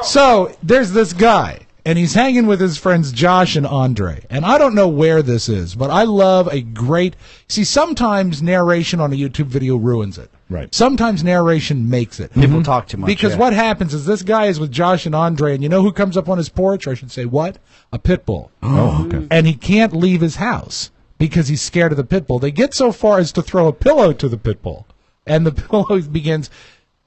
So, there's this guy, and he's hanging with his friends Josh and Andre. And I don't know where this is, but I love a great... See, sometimes narration on a YouTube video ruins it.
Right.
Sometimes narration makes it.
People talk too much.
Because what happens is this guy is with Josh and Andre, and you know who comes up on his porch? Or I should say what? A pit bull.
Oh, okay.
And he can't leave his house because he's scared of the pit bull. They get so far as to throw a pillow to the pit bull. And the pillow begins...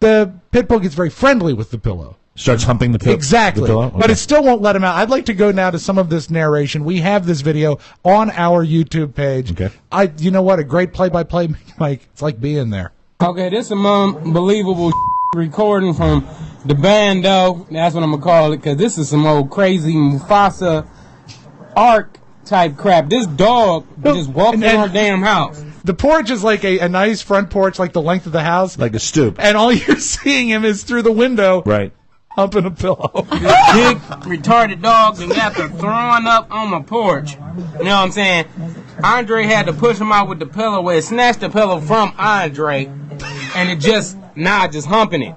The pit bull gets very friendly with the pillow.
Starts humping the pillow.
Exactly.
The pillow? Okay.
But it still won't let him out. I'd like to go now to some of this narration. We have this video on our YouTube page.
Okay.
You know what? A great play-by-play, Mike. It's like being there.
Okay, this is some unbelievable recording from the bando. That's what I'm going to call it, because this is some old crazy Mufasa arc type crap. This dog just walked in our damn house.
The porch is like a nice front porch, like the length of the house.
Like a stoop.
And all you're seeing him is through the window.
Right.
Humping a pillow.
This big, retarded dog that got to throwing up on my porch. You know what I'm saying? Andre had to push him out with the pillow where it snatched the pillow from Andre, and it just humping it.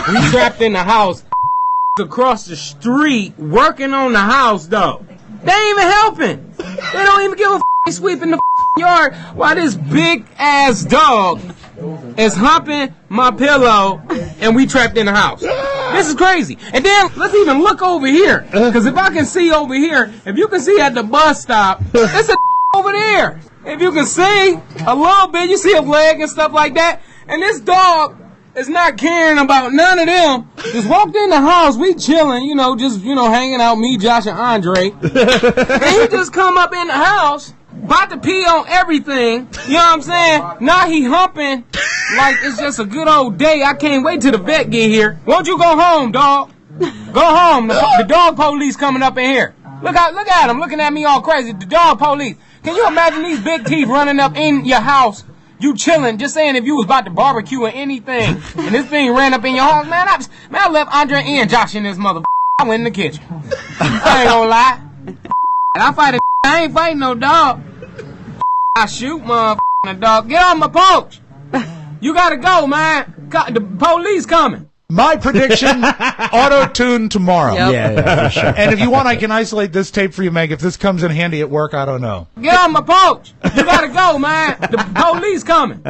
We trapped in the house across the street working on the house, though. They ain't even helping. They don't even give a sweeping the yard while this big-ass dog is humping my pillow, and we trapped in the house. This is crazy. And then let's even look over here, because if I can see over here, if you can see at the bus stop, it's a over there. If you can see a little bit, you see a leg and stuff like that, and this dog is not caring about none of them. Just walked in the house, we chilling, just hanging out, me, Josh, and Andre. And he just come up in the house, about to pee on everything. You know what I'm saying? Now he humping like it's just a good old day. I can't wait till the vet get here. Won't you go home, dog? Go home. The dog police coming up in here. Look at him looking at me all crazy. The dog police. Can you imagine these big teeth running up in your house? You chilling, just saying if you was about to barbecue or anything, and this thing ran up in your house, man, I left Andre and Josh in this mother. I went in the kitchen. I ain't gonna lie. And I ain't fighting no dog. I shoot the dog. Get on my porch. You gotta go, man. The police coming.
My prediction, auto-tune tomorrow.
Yep. Yeah, for sure.
And if you want, I can isolate this tape for you, Meg. If this comes in handy at work, I don't know.
Get on my porch. You gotta go, man. The police coming.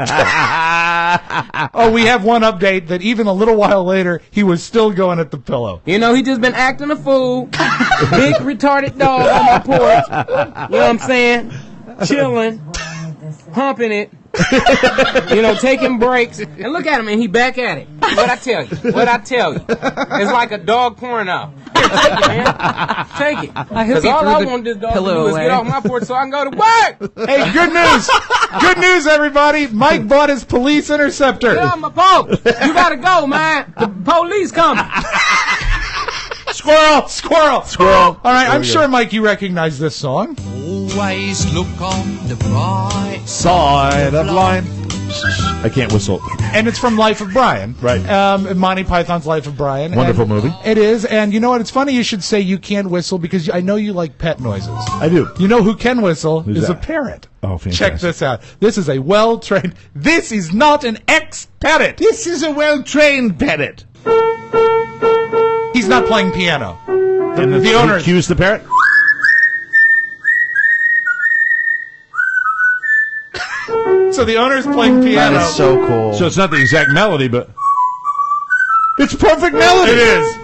Oh, we have one update that even a little while later, he was still going at the pillow.
He just been acting a fool. Big retarded dog on my porch. You know what I'm saying? Chilling. Humping it. Taking breaks. And look at him, and he back at it. What I tell you. It's like a dog porno. Take it, man. Take it. Because all I want this dog to do is get off my porch so I can go to work.
Hey, good news. Good news, everybody. Mike bought his police interceptor.
Get on my porch. You gotta go, man. The police coming.
Squirrel. All right, I'm sure, Mike, you recognize this song.
Always look on the bright
Side of life. I can't whistle.
And it's from Life of Brian.
Right.
Monty Python's Life of Brian.
Wonderful
And
movie.
It is. And you know what? It's funny you should say you can't whistle because I know you like pet noises.
I do.
You know who can whistle
Who's
is
that?
a parrot.
Oh, fantastic.
Check this out. This is a well-trained... This is not an ex-parrot.
This is a well-trained parrot.
He's not playing piano.
And
the owner...
cues the parrot?
So the owner's playing piano.
That is so cool.
So it's not the exact melody, but it's perfect melody.
It is.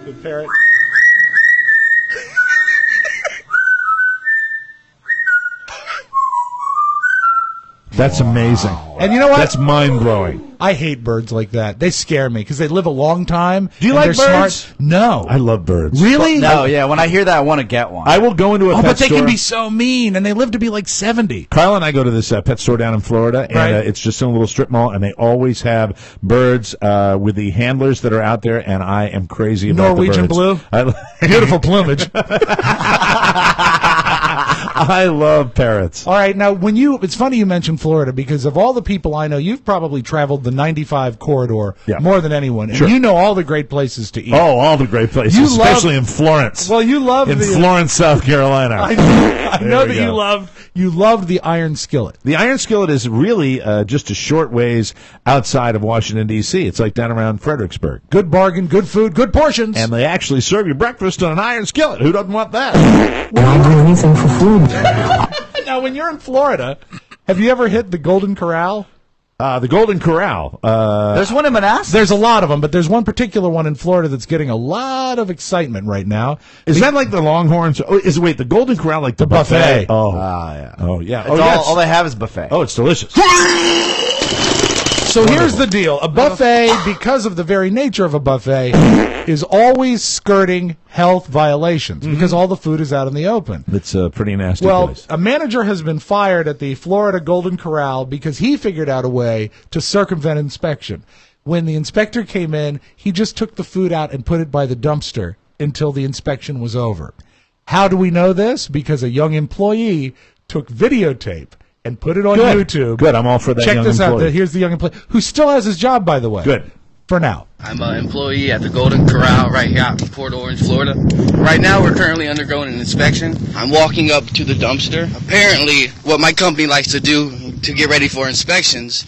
The parrot.
That's amazing.
And you know what?
That's mind-blowing.
I hate birds like that. They scare me because they live a long time.
Do you
and
like
they're
birds?
Smart. No.
I love birds.
Really?
No, yeah. When I hear that, I want to get one.
I will go into a pet
but they
store.
can be so mean, and they live to be like 70.
Kyle and I go to this pet store down in Florida, and
Right.
it's just in a little strip mall, and they always have birds with the handlers that are out there, and I am crazy about
Norwegian
the
blue?
birds.
Beautiful plumage.
I love parrots.
All right, now it's funny you mentioned Florida because of all the people I know, you've probably traveled the 95 corridor more than anyone, and
Sure.
you know all the great places to eat.
Oh, all the great places,
You
especially
love-
in Florence.
Well, you love
in Florence, South Carolina.
I
There
know
we
that
go.
you loved the Iron Skillet.
The Iron Skillet is really just a short ways outside of Washington, D.C. It's like down around Fredericksburg.
Good bargain, good food, good portions.
And they actually serve you breakfast on an iron skillet. Who doesn't want that?
I'll do anything for food.
Now, when you're in Florida, have you ever hit the Golden Corral?
The Golden Corral.
There's one in Manassas.
There's a lot of them, but there's one particular one in Florida that's getting a lot of excitement right now.
Is that like the Longhorns? Oh, the Golden Corral like the
buffet?
Oh,
yeah.
Oh, yeah.
It's
Oh, yes.
all they have is buffet.
Oh, it's delicious.
So here's the deal. A buffet, because of the very nature of a buffet, is always skirting health violations because all the food is out in the open.
It's a pretty nasty
Well,
place.
a manager has been fired at the Florida Golden Corral because he figured out a way to circumvent inspection. When the inspector came in, he just took the food out and put it by the dumpster until the inspection was over. How do we know this? Because a young employee took videotape and put it on YouTube.
Good, I'm all for that.
Check
young
this
employee.
out. Here's the young employee who still has his job, by the way.
Good.
For now.
I'm an employee at the Golden Corral right here out in Port Orange, Florida. Right now, we're currently undergoing an inspection. I'm walking up to the dumpster. Apparently, what my company likes to do to get ready for inspections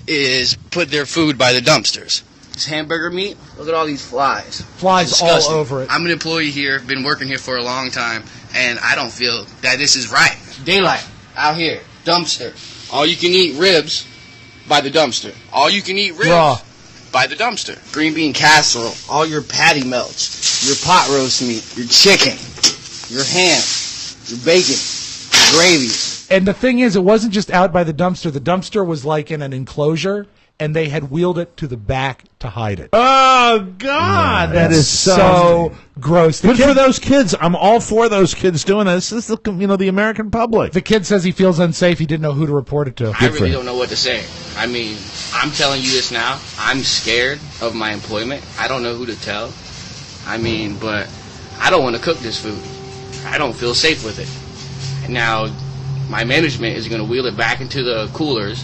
is put their food by the dumpsters. This hamburger meat, look at all these flies.
Flies
Disgusting.
all over it.
I'm an employee here, been working here for a long time, and I don't feel that this is right. Daylight, out here, dumpster. All you can eat ribs by the dumpster. All you can eat ribs
Raw.
by the dumpster. Green bean casserole, all your patty melts, your pot roast meat, your chicken, your ham, your bacon, your gravies.
And the thing is, it wasn't just out by the dumpster. The dumpster was like in an enclosure, and they had wheeled it to the back to hide it.
Oh, God. That is
so gross. The
Good
kid-
for those kids. I'm all for those kids doing this. This is the American public.
The kid says he feels unsafe. He didn't know who to report it to.
I really don't know what to say. I mean, I'm telling you this now. I'm scared of my employment. I don't know who to tell. I mean, but I don't want to cook this food. I don't feel safe with it. Now, my management is going to wheel it back into the coolers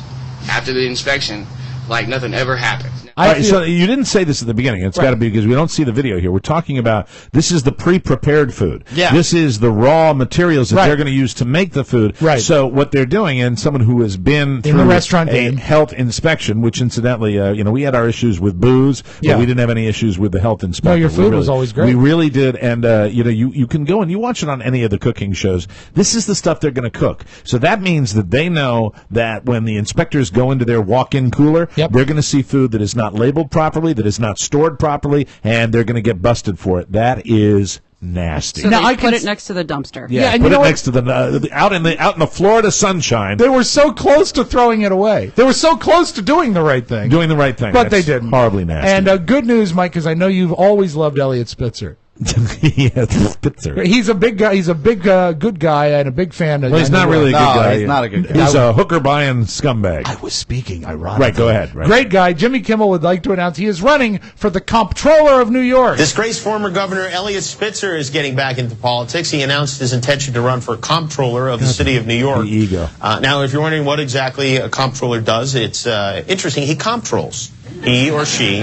after the inspection like nothing ever happened.
All right, so you didn't say this at the beginning. It's got to be because we don't see the video here. We're talking about this is the pre-prepared food.
Yeah.
This is the raw materials that
Right.
they're going to use to make the food.
Right.
So what they're doing, and someone who has been through
the restaurant
a
game.
health inspection, which incidentally, we had our issues with booze, but
Yeah.
we didn't have any issues with the health inspector.
No, your food
We
was always great.
We really did, and you can go and you watch it on any of the cooking shows. This is the stuff they're going to cook. So that means that they know that when the inspectors go into their walk-in cooler, they're going to see food that is not labeled properly, that is not stored properly, and they're going to get busted for it. That is nasty.
So they put it next to the dumpster.
Yeah,
and
put
you know
it
what?
next to the out in the Florida sunshine,
They were so close to throwing it away. They were so close to doing the right thing.
doing the right thing,
But
That's
they didn't.
Horribly nasty.
And good news, Mike, because I know you've always loved Elliot Spitzer.
Spitzer.
He's a big guy. He's a big, good guy and a big fan of.
Well, he's not really a good guy.
He's not a good guy.
He's a hooker buying scumbag.
I was speaking ironically.
Right, go ahead. Right.
Great guy. Jimmy Kimmel would like to announce he is running for the comptroller of New York.
Disgraced former Governor Eliot Spitzer is getting back into politics. He announced his intention to run for comptroller of the city of New York.
The ego.
Now, if you're wondering what exactly a comptroller does, it's interesting. He comptrolls. He or she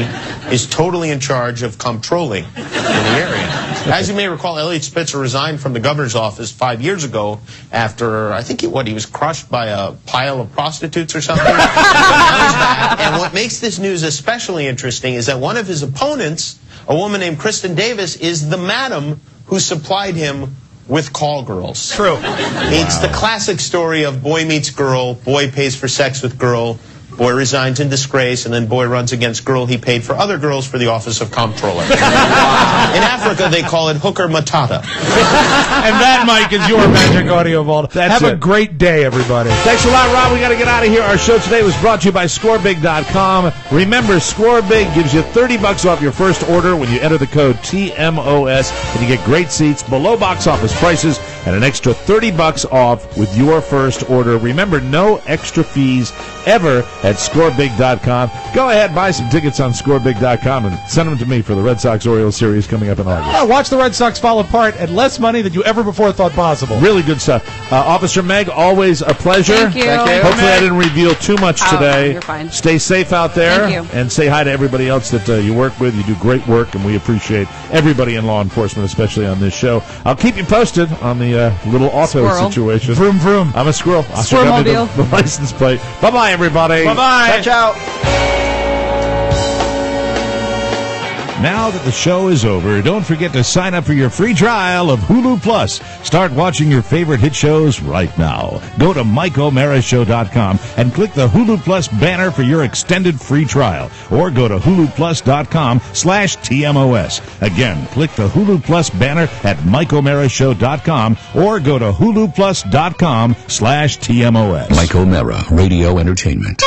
is totally in charge of comptrolling in the area. As you may recall, Eliot Spitzer resigned from the governor's office 5 years ago after, I think, he was crushed by a pile of prostitutes or something. And what makes this news especially interesting is that one of his opponents, a woman named Kristen Davis, is the madam who supplied him with call girls.
True.
It's the classic story of boy meets girl, boy pays for sex with girl, boy resigns in disgrace, and then boy runs against girl he paid for other girls for the office of comptroller. In Africa, they call it hooker matata.
And that, Mike, is your magic audio vault. Have a great day, everybody.
Thanks a lot, Rob. We got to get out of here. Our show today was brought to you by ScoreBig.com. Remember, ScoreBig gives you $30 off your first order when you enter the code TMOS, and you get great seats below box office prices and an extra $30 off with your first order. Remember, no extra fees ever at ScoreBig.com. Go ahead, buy some tickets on ScoreBig.com and send them to me for the Red Sox-Orioles series coming up in August.
Watch the Red Sox fall apart at less money than you ever before thought possible.
Really good stuff. Officer Meg, always a pleasure.
Thank you.
Hopefully I didn't reveal too much today.
You're fine.
Stay safe out there.
Thank you.
And say hi to everybody else that you work with. You do great work, and we appreciate everybody in law enforcement, especially on this show. I'll keep you posted on the little auto
Squirrel.
situation.
Vroom, vroom.
I'm a squirrel.
Squirrelmobile.
The license plate. Bye-bye, everybody.
Bye-bye.
Watch out.
Now that the show is over, don't forget to sign up for your free trial of Hulu Plus. Start watching your favorite hit shows right now. Go to MikeOMaraShow.com and click the Hulu Plus banner for your extended free trial. Or go to HuluPlus.com/TMOS. Again, click the Hulu Plus banner at MikeOMaraShow.com or go to HuluPlus.com/TMOS.
Mike O'Mara, Radio Entertainment.